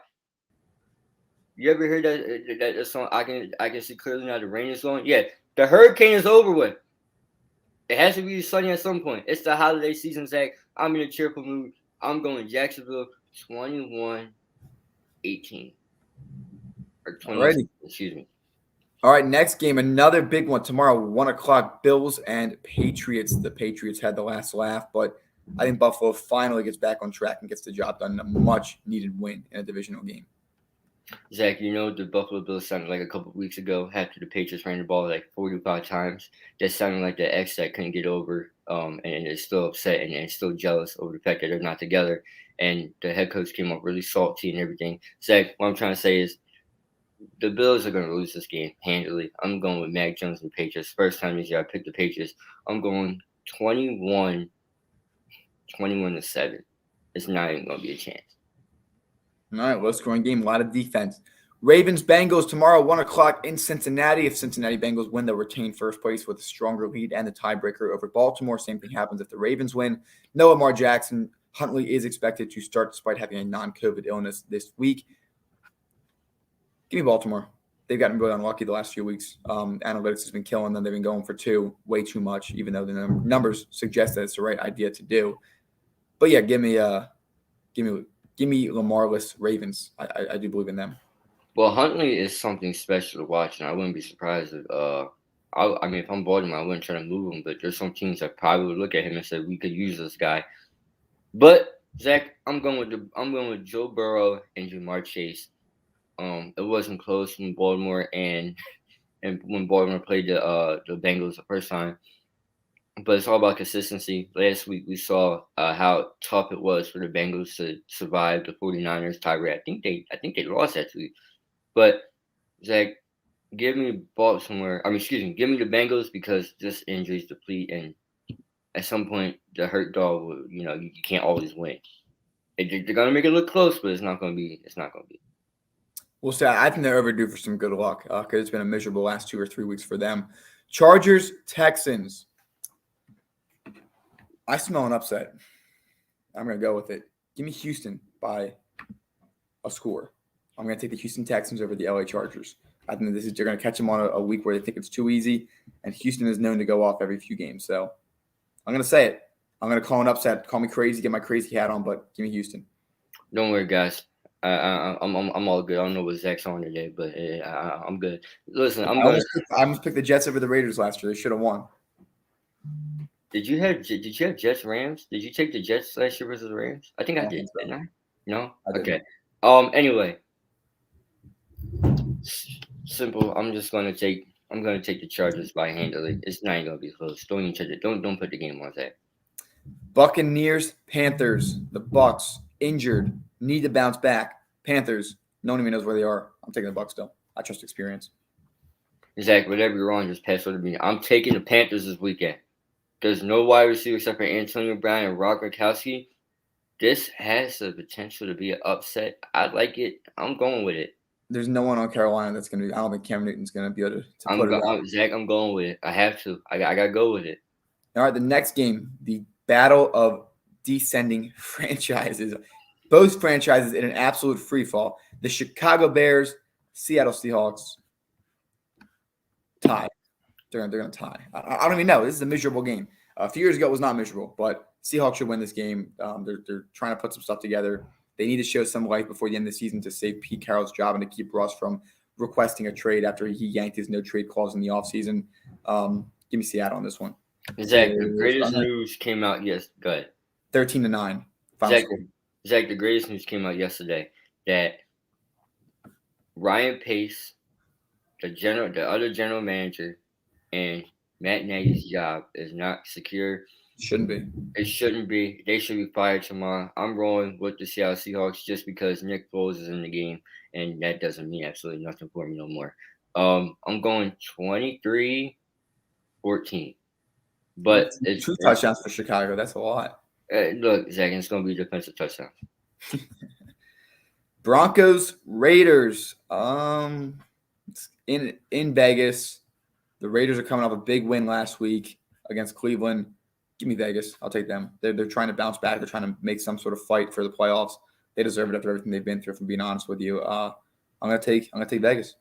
You ever heard that song? I can see clearly now the rain is going. Yeah, the hurricane is over with. It has to be sunny at some point. It's the holiday season, Zach. I'm in a cheerful mood. I'm going Jacksonville 21-18 or 20. Alrighty. Excuse me. All right, next game, another big one tomorrow, 1 o'clock, Bills and Patriots. The Patriots had the last laugh, but I think Buffalo finally gets back on track and gets the job done in a much-needed win in a divisional game. Zach, the Buffalo Bills sounded like a couple of weeks ago after the Patriots ran the ball like 45 times. That sounded like the ex that couldn't get over and is still upset and still jealous over the fact that they're not together. And the head coach came up really salty and everything. Zach, what I'm trying to say is the Bills are going to lose this game handily. I'm going with Mac Jones and the Patriots. First time this year I picked the Patriots. I'm going 21-7. It's not even going to be a chance. All right, low-scoring game, a lot of defense. Ravens-Bengals tomorrow, 1 o'clock in Cincinnati. If Cincinnati Bengals win, they'll retain first place with a stronger lead and the tiebreaker over Baltimore. Same thing happens if the Ravens win. No Lamar Jackson. Huntley is expected to start despite having a non-COVID illness this week. Give me Baltimore. They've gotten really unlucky the last few weeks. Analytics has been killing them. They've been going for 2 way too much, even though the numbers suggest that it's the right idea to do. But yeah, give me Lamarless Ravens. I do believe in them. Well, Huntley is something special to watch, and I wouldn't be surprised if if I'm Baltimore, I wouldn't try to move him. But there's some teams that probably would look at him and say we could use this guy. But Zach, I'm going with Joe Burrow and Jamar Chase. It wasn't close when Baltimore and when Baltimore played the Bengals the first time. But it's all about consistency. Last week we saw how tough it was for the Bengals to survive the 49ers tiebreak. I think they lost that week. But Zach, give me Baltimore. Give me the Bengals because this injuries deplete, and at some point the hurt dog will. You can't always win. They're gonna make it look close, but it's not gonna be. We'll say I think they're overdue for some good luck because it's been a miserable last 2 or 3 weeks for them. Chargers, Texans. I smell an upset. I'm going to go with it. Give me Houston by a score. I'm going to take the Houston Texans over the LA Chargers. I think they're going to catch them on a week where they think it's too easy, and Houston is known to go off every few games. So I'm going to say it. I'm going to call an upset. Call me crazy, get my crazy hat on, but give me Houston. Don't worry, guys. I'm all good. I don't know what Zach's on today, but I'm good. Listen, I almost picked the Jets over the Raiders last year. They should have won. Did you have Jets Rams? Did you take the Jets last year versus the Rams? I think I did. So. Didn't I? No. I Okay. Anyway, simple. I'm gonna take the Chargers by handily. It's not even gonna be close. Don't even touch it. Don't put the game on Zach. Buccaneers, Panthers. The Bucks injured, need to bounce back. Panthers, no one even knows where they are. I'm taking the Bucks still. I trust experience. Zach, whatever you're on, just pass over to me. I'm taking the Panthers this weekend. There's no wide receiver except for Antonio Brown and Rob Gronkowski. This has the potential to be an upset. I like it. I'm going with it. There's no one on Carolina that's going to be. I don't think Cam Newton's going to be able to put it out. Zach, I'm going with it. I have to. I got to go with it. All right, the next game, the battle of descending franchises. Both franchises in an absolute free fall. The Chicago Bears, Seattle Seahawks tie. They're going to tie. I don't even know. This is a miserable game. A few years ago, it was not miserable, but Seahawks should win this game. They're trying to put some stuff together. They need to show some life before the end of the season to save Pete Carroll's job and to keep Ross from requesting a trade after he yanked his no-trade clause in the offseason. Give me Seattle on this one. Zach, the greatest news came out Go ahead. 13-9. Zach, the greatest news came out yesterday that Ryan Pace, the other general manager, and Matt Nagy's job is not secure. Shouldn't be. It shouldn't be. They should be fired tomorrow. I'm rolling with the Seattle Seahawks just because Nick Foles is in the game, and that doesn't mean absolutely nothing for me no more. I'm going 23-14. But it's 2 touchdowns for Chicago. That's a lot. Look, Zach, it's going to be a defensive touchdown. Broncos, Raiders. In Vegas. The Raiders are coming off a big win last week against Cleveland. Give me Vegas. I'll take them. They're trying to bounce back. They're trying to make some sort of fight for the playoffs. They deserve it after everything they've been through, if I'm being honest with you. I'm gonna take Vegas.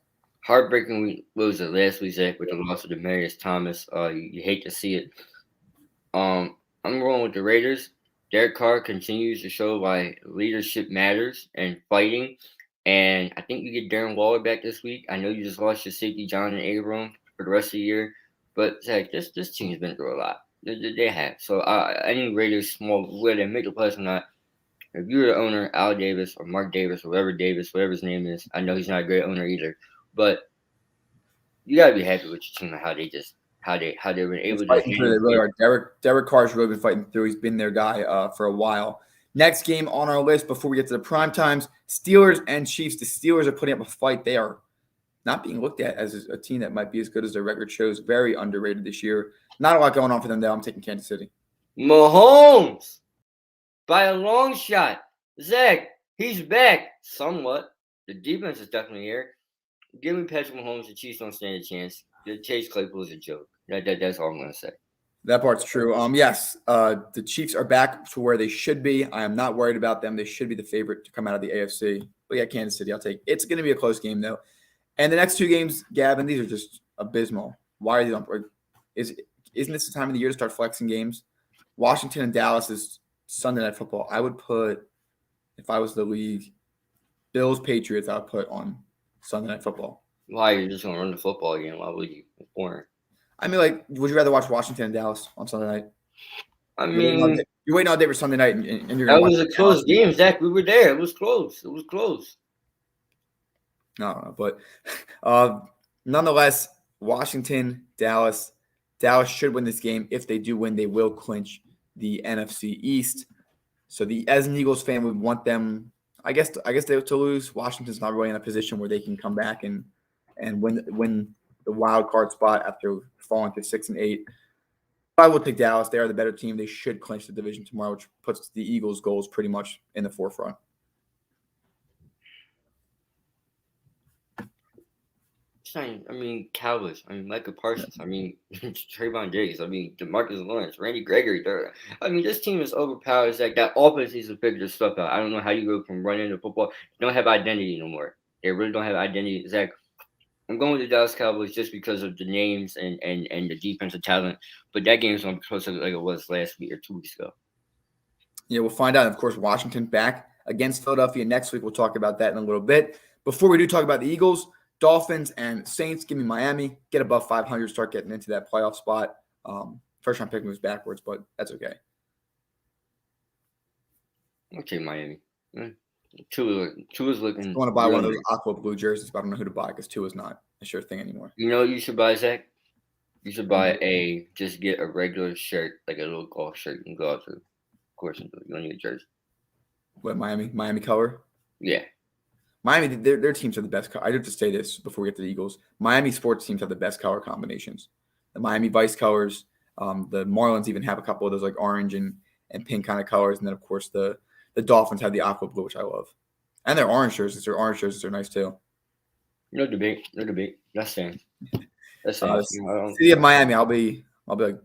Heartbreaking what was it last week, Zach, with the loss of Demaryius Thomas. You hate to see it. I'm rolling with the Raiders. Derek Carr continues to show why leadership matters and fighting. And I think you get Darren Waller back this week. I know you just lost your safety, Jonathan Abram, for the rest of the year. But, Zach, this team's been through a lot. They have. So, any Raiders, small, whether they make the playoffs or not, if you're the owner, Al Davis or Mark Davis or whatever his name is, I know he's not a great owner either. But you got to be happy with your team and how they were able to. They really are. Derek Carr's really been fighting through. He's been their guy for a while. Next game on our list before we get to the prime times, Steelers and Chiefs. The Steelers are putting up a fight. They are not being looked at as a team that might be as good as their record shows. Very underrated this year. Not a lot going on for them, though. I'm taking Kansas City. Mahomes by a long shot. Zach, he's back somewhat. The defense is definitely here. Give me Patrick Mahomes. The Chiefs don't stand a chance. The Chase Claypool is a joke. That's all I'm going to say. That part's true. Yes, the Chiefs are back to where they should be. I am not worried about them. They should be the favorite to come out of the AFC. But yeah, Kansas City, I'll take. It's going to be a close game, though. And the next 2 games, Gavin, these are just abysmal. Why are these on? Isn't this the time of the year to start flexing games? Washington and Dallas is Sunday Night Football. I would put, if I was the league, Bills, Patriots, I would put on Sunday Night Football. Why? You're just going to run the football again. Why would you? It's boring. I mean, would you rather watch Washington and Dallas on Sunday night? I mean, you're waiting all day for Sunday night, and you're going to watch. That was a close game, Zach. We were there. It was close. No, but nonetheless, Washington, Dallas. Dallas should win this game. If they do win, they will clinch the NFC East. So as an Eagles fan, would want them. I guess they to lose. Washington's not really in a position where they can come back and win the wild card spot after falling to 6-8. I will take Dallas. They are the better team. They should clinch the division tomorrow, which puts the Eagles' goals pretty much in the forefront. I mean, Cowboys. I mean, Micah Parsons. I mean, Trayvon Diggs. I mean, DeMarcus Lawrence, Randy Gregory. I mean, this team is overpowered. It's like that offense needs to figure this stuff out. I don't know how you go from running to football. You don't have identity no more. They really don't have identity. Zach, I'm going with the Dallas Cowboys just because of the names and the defensive talent. But that game's going to be close to like it was last week or 2 weeks ago. Yeah, we'll find out. Of course, Washington back against Philadelphia next week. We'll talk about that in a little bit. Before we do talk about the Eagles, Dolphins, and Saints, give me Miami. Get above 500, start getting into that playoff spot. First round pick moves backwards, but that's okay. Okay, Miami. Tua's looking. I want to buy one of those aqua blue jerseys, but I don't know who to buy because Tua's not a sure thing anymore. You know what you should buy, Zach? You should buy just get a regular shirt, like a little golf shirt, and go out to the course and you don't need a jersey. What, Miami color? Yeah. Miami, their teams are the best. I have to say this before we get to the Eagles. Miami sports teams have the best color combinations. The Miami Vice colors. The Marlins even have a couple of those like orange and pink kind of colors. And then, of course, the Dolphins have the aqua blue, which I love. And their orange jerseys. Their orange jerseys are nice, too. No debate. That's saying. City of Miami, I'll be like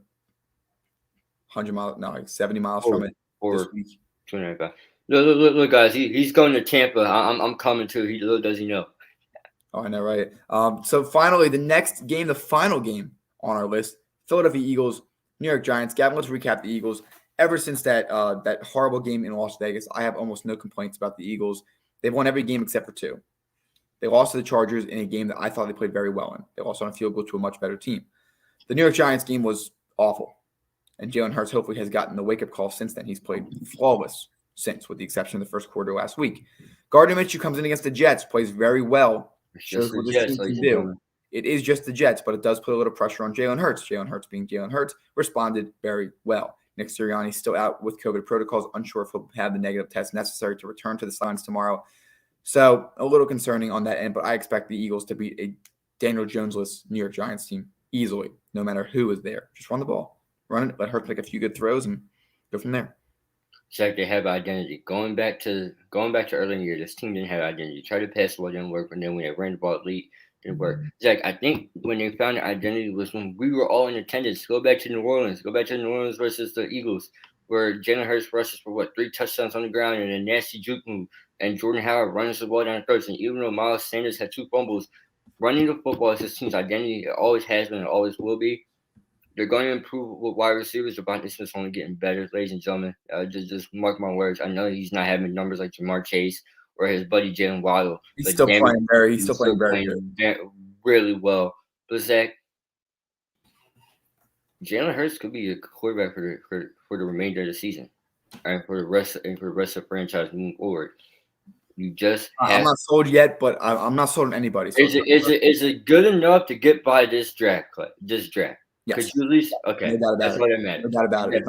100 miles, no, like 70 miles from it this week. 295. Look, guys, he's going to Tampa. I'm coming too. Little does he know. Oh, I know, right? So finally, the next game, the final game on our list, Philadelphia Eagles, New York Giants. Gavin, let's recap the Eagles. Ever since that horrible game in Las Vegas, I have almost no complaints about the Eagles. They've won every game except for 2. They lost to the Chargers in a game that I thought they played very well in. They lost on a field goal to a much better team. The New York Giants game was awful. And Jalen Hurts hopefully has gotten the wake-up call since then. He's played flawless since, with the exception of the first quarter last week. Gardner Minshew comes in against the Jets, plays very well. Shows what this team can do. It is just the Jets, but it does put a little pressure on Jalen Hurts. Jalen Hurts, being Jalen Hurts, responded very well. Nick Sirianni still out with COVID protocols, unsure if he'll have the negative test necessary to return to the sidelines tomorrow. So a little concerning on that end, but I expect the Eagles to beat a Daniel Jones-less New York Giants team easily, no matter who is there. Just run the ball. Run it, let Hurts make a few good throws, and go from there. Zach, they have identity. Going back to early in the year, this team didn't have identity. Tried to pass the ball, didn't work, and then when they ran the ball late, didn't work. Zach, I think when they found their identity was when we were all in attendance. Go back to New Orleans. Go back to New Orleans versus the Eagles, where Jalen Hurts rushes for 3 touchdowns on the ground and a nasty juke move, and Jordan Howard runs the ball down the throat. And even though Miles Sanders had 2 fumbles, running the football is this team's identity. It always has been and always will be. They're going to improve with wide receivers. Devontae Smith's only getting better, ladies and gentlemen. Just mark my words. I know he's not having numbers like Jamar Chase or his buddy Jalen Waddle. He's still playing very good. Really well. But Zach, Jalen Hurts could be a quarterback for the remainder of the season, and for the rest of the franchise moving forward. You just I'm not sold yet, but I'm not sold on anybody. So is it good enough to get by this draft? Yes. Could you at least that's what I meant. No doubt about it.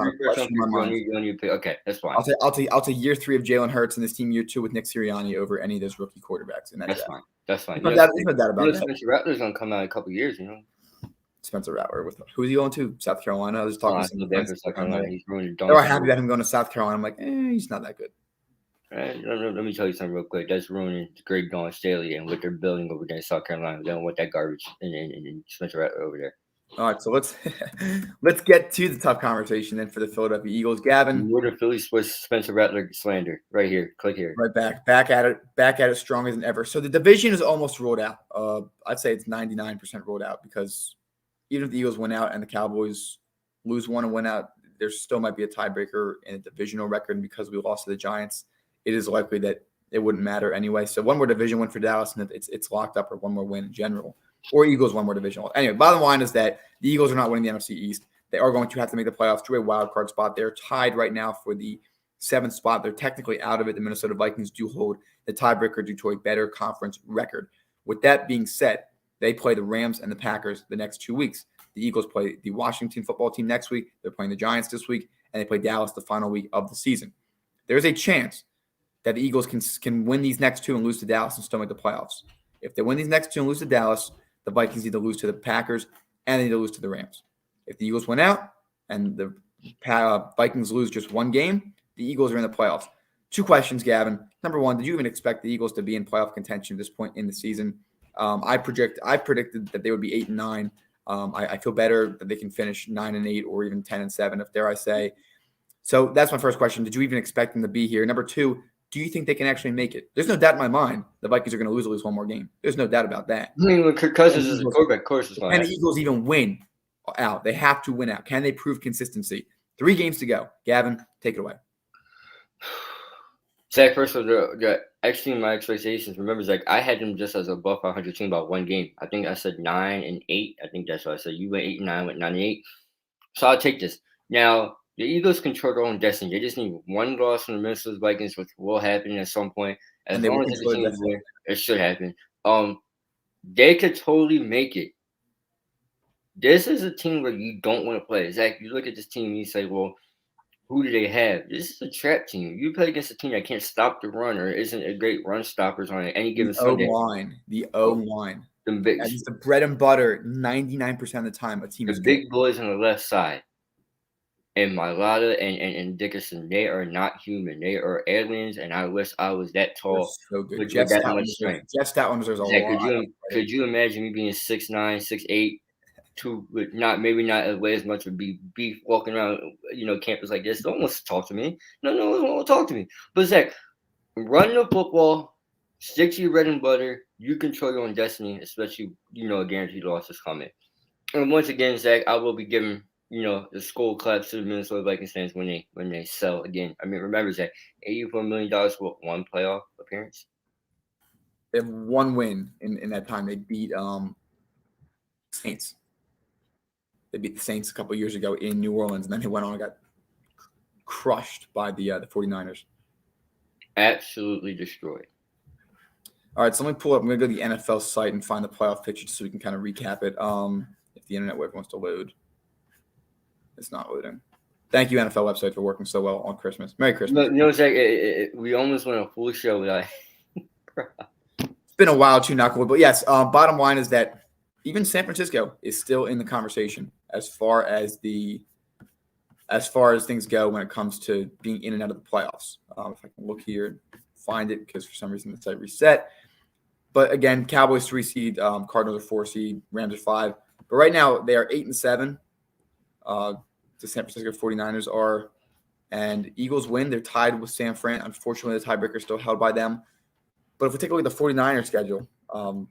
Okay, that's fine. I'll take year 3 of Jalen Hurts and this team year 2 with Nick Sirianni over any of those rookie quarterbacks. And that's fine. That's fine. No doubt about it. Spencer Rattler's gonna come out in a couple of years, you know. Spencer Rattler who's he going to? South Carolina. I was talking to some South Carolina. He's ruining. They were happy about him going to South Carolina. I'm like, he's not that good. Let me tell you something real quick. That's ruining Greg Dawn Staley and what they're building over there in South Carolina. They don't want that garbage and Spencer Rattler over there. All right, so let's get to the tough conversation then for the Philadelphia Eagles. Gavin, what a Philly Spencer Rattler slander right here. Click here. Right back at it, stronger than ever. So the division is almost ruled out. I'd say it's 99% ruled out because even if the Eagles win out and the Cowboys lose one and win out, there still might be a tiebreaker in a divisional record. And because we lost to the Giants, it is likely that it wouldn't matter anyway. So one more division win for Dallas, and it's locked up, or one more win in general. Or Eagles one more divisional. Anyway, bottom line is that the Eagles are not winning the NFC East. They are going to have to make the playoffs through a wild card spot. They're tied right now for the 7th spot. They're technically out of it. The Minnesota Vikings do hold the tiebreaker due to a better conference record. With that being said, they play the Rams and the Packers the next 2 weeks. The Eagles play the Washington football team next week. They're playing the Giants this week, and they play Dallas the final week of the season. There's a chance that the Eagles can win these next 2 and lose to Dallas and still make the playoffs. If they win these next 2 and lose to Dallas, the Vikings need to lose to the Packers and they need to lose to the Rams. If the Eagles win out and the Vikings lose just 1 game, the Eagles are in the playoffs. 2 questions, Gavin. Number 1, did you even expect the Eagles to be in playoff contention at this point in the season? I predicted that they would be 8-9. I feel better that they can finish 9-8 or even 10-7, if dare I say. So that's my first question. Did you even expect them to be here? Number 2, do you think they can actually make it? There's no doubt in my mind the Vikings are going to lose at least one more game. There's no doubt about that. I mean, when Kirk Cousins is a quarterback, of course it's going to Can happen. the Eagles even win out? They have to win out. Can they prove consistency? 3 games to go. Gavin, take it away. Zach, first of all, the exceeding my expectations. Remember, Zach, I had them just as a above 500 team about one game. I think I said 9-8. I think that's what I said. You went 8-9, went 9-8. So I'll take this. Now, the Eagles control their own destiny. They just need one loss from the Minnesota Vikings, which will happen at some point. As long as they continue to win, it should happen. They could totally make it. This is a team where you don't want to play. Zach, you look at this team and you say, well, who do they have? This is a trap team. You play against a team that can't stop the run or isn't a great run stoppers on any given Sunday. The O-line. It's the bread and butter 99% of the time. A team is big boys on the left side. And Mailata and Dickerson, they are not human. They are aliens, and I wish I was that tall. So good. Jeff Stoutland deserves a lot. Could you imagine me being 6'9", 6'8", maybe not weigh as much, would be walking around, campus like this? Don't want to talk to me. No, don't talk to me. But Zach, run the football, stick to your bread and butter. You control your own destiny, especially a guaranteed loss is coming. And once again, Zach, I will be giving the skull claps to the Minnesota Vikings fans when they sell again. I mean, remember Zach, $84 million for one playoff appearance. They have one win in that time. They beat Saints. They beat the Saints a couple of years ago in New Orleans, and then they went on and got crushed by the 49ers. Absolutely destroyed. All right, so let me pull up. I'm going to go to the NFL site and find the playoff picture so we can kind of recap it. If the internet web wants to load. It's not loading. Thank you, NFL website, for working so well on Christmas. Merry Christmas. Zach, we almost went a full show without. It's been a while too, not cool. But yes, bottom line is that even San Francisco is still in the conversation as far as things go when it comes to being in and out of the playoffs. If I can look here and find it, because for some reason the site reset. But again, Cowboys 3 seed, Cardinals are 4 seed, Rams are 5. But right now they are 8-7. The San Francisco 49ers are, and Eagles win. They're tied with San Fran. Unfortunately, the tiebreaker is still held by them. But if we take a look at the 49ers schedule, of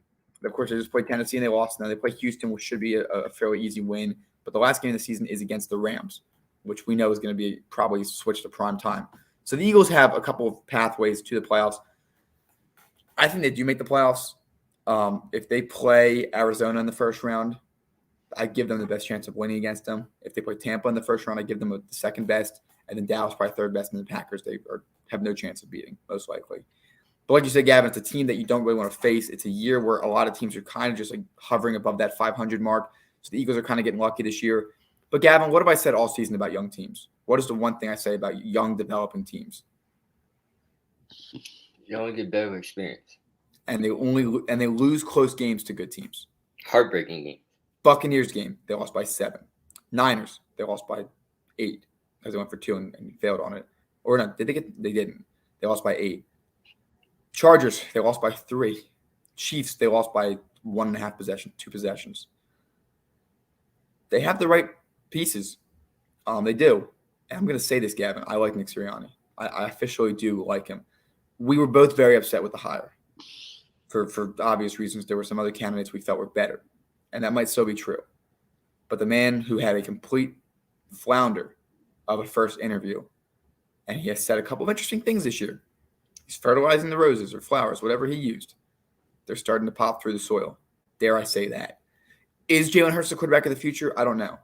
course, they just played Tennessee and they lost. Now they play Houston, which should be a fairly easy win. But the last game of the season is against the Rams, which we know is going to be probably switched to prime time. So the Eagles have a couple of pathways to the playoffs. I think they do make the playoffs. If they play Arizona in the first round, I give them the best chance of winning against them. If they play Tampa in the first round, I give them the second best, and then Dallas probably third best, and the Packers have no chance of beating, most likely. But like you said, Gavin, it's a team that you don't really want to face. It's a year where a lot of teams are kind of just like hovering above that 500 mark. So the Eagles are kind of getting lucky this year. But Gavin, what have I said all season about young teams? What is the one thing I say about young developing teams? You only get better experience, and they lose close games to good teams. Heartbreaking game. Buccaneers game, they lost by 7. Niners, they lost by 8 because they went for 2 and failed on it. Or no, they didn't. They lost by 8. Chargers, they lost by 3. Chiefs, they lost by 1.5 possessions, 2 possessions. They have the right pieces. They do. And I'm going to say this, Gavin. I like Nick Sirianni. I officially do like him. We were both very upset with the hire. For obvious reasons, there were some other candidates we felt were better. And that might still be true. But the man who had a complete flounder of a first interview, and he has said a couple of interesting things this year. He's fertilizing the roses or flowers, whatever he used. They're starting to pop through the soil. Dare I say that? Is Jalen Hurts the quarterback of the future? I don't know.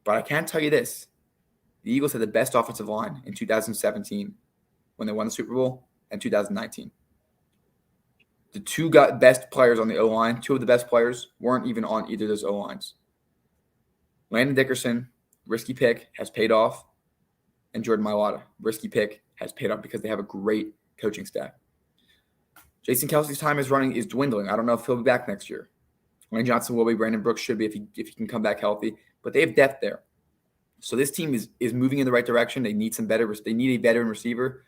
But I can tell you this. The Eagles had the best offensive line in 2017 when they won the Super Bowl and 2019. The 2 best players on the O-line, 2 of the best players, weren't even on either of those O-lines. Landon Dickerson, risky pick, has paid off. And Jordan Mailata, risky pick, has paid off because they have a great coaching staff. Jason Kelsey's time is dwindling. I don't know if he'll be back next year. Lane Johnson will be. Brandon Brooks should be if he can come back healthy. But they have depth there. So this team is moving in the right direction. They need they need a veteran receiver.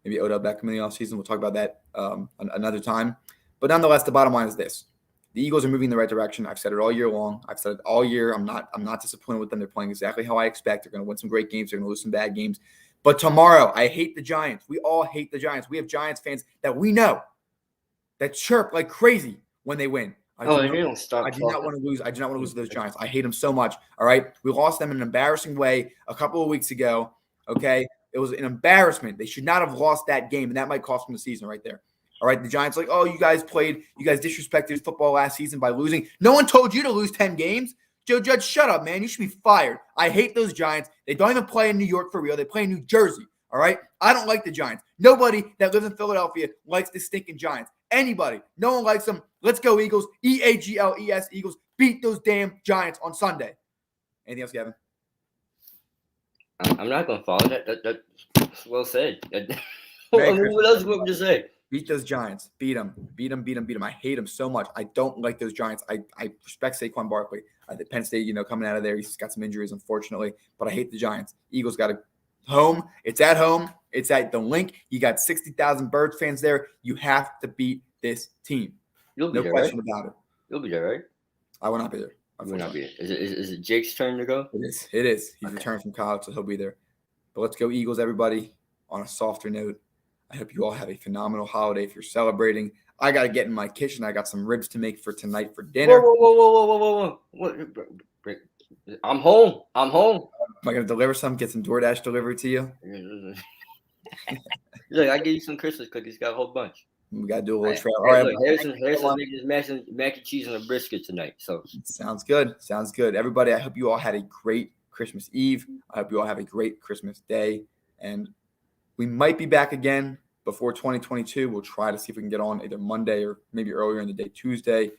Maybe Odell Beckham in the offseason. We'll talk about that another time. But nonetheless, the bottom line is this. The Eagles are moving in the right direction. I've said it all year long. I've said it all year. I'm not disappointed with them. They're playing exactly how I expect. They're going to win some great games. They're going to lose some bad games. But tomorrow, I hate the Giants. We all hate the Giants. We have Giants fans that we know that chirp like crazy when they win. I do not want to lose. I do not want to lose to those Giants. I hate them so much. All right. We lost them in an embarrassing way a couple of weeks ago. Okay. It was an embarrassment. They should not have lost that game, and that might cost them the season right there. All right. The Giants like, oh, you guys disrespected football last season by losing. No one told you to lose 10 games. Joe Judge, shut up, man. You should be fired. I hate those Giants. They don't even play in New York for real. They play in New Jersey. All right. I don't like the Giants. Nobody that lives in Philadelphia likes the stinking Giants. Anybody. No one likes them. Let's go, Eagles. EAGLES, Eagles. Beat those damn Giants on Sunday. Anything else, Gavin? I'm not going to follow that. That's well said. What else would you say? Beat those Giants. Beat them. Beat them, beat them, beat them. I hate them so much. I don't like those Giants. I respect Saquon Barkley. Penn State, coming out of there, he's got some injuries, unfortunately. But I hate the Giants. Eagles got a home. It's at home. It's at the Link. You got 60,000 Birds fans there. You have to beat this team. You'll be no there, question right? about it. You'll be there, right? I will not be there. You will not be there. Is it Jake's turn to go? It is. It is. He's returned from college, so he'll be there. But let's go Eagles, everybody. On a softer note, I hope you all have a phenomenal holiday if you're celebrating. I got to get in my kitchen. I got some ribs to make for tonight for dinner. Whoa. I'm home. Am I going to deliver some? Get some DoorDash delivered to you? Look, I give you some Christmas cookies. Got a whole bunch. We got to do a little trail. All right, look, Harrison's making mac and cheese and a brisket tonight. So sounds good. Sounds good. Everybody, I hope you all had a great Christmas Eve. I hope you all have a great Christmas Day. And we might be back again before 2022. We'll try to see if we can get on either Monday or maybe earlier in the day, Tuesday.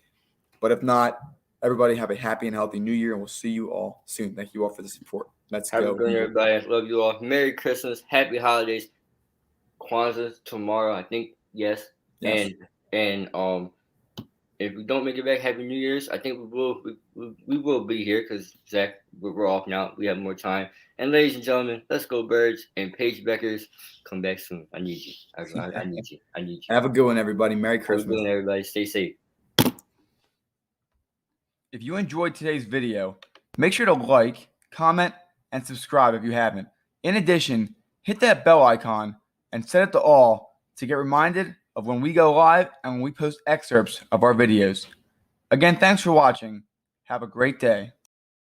But if not, everybody have a happy and healthy New Year, and we'll see you all soon. Thank you all for the support. Let's go. Have a good one, everybody. I love you all. Merry Christmas. Happy holidays. Kwanzaa tomorrow, I think. Yes. And if we don't make it back, Happy New Year's. I think we will be here because Zach, we're off now. We have more time. And ladies and gentlemen, let's go Birds and Paige Beckers. Come back soon. I need you. I need you. I need you. Have a good one, everybody. Merry Christmas. Have a good one, everybody. Stay safe. If you enjoyed today's video, make sure to like, comment, and subscribe if you haven't. In addition, hit that bell icon and set it to all to get reminded of when we go live and when we post excerpts of our videos. Again, thanks for watching. Have a great day.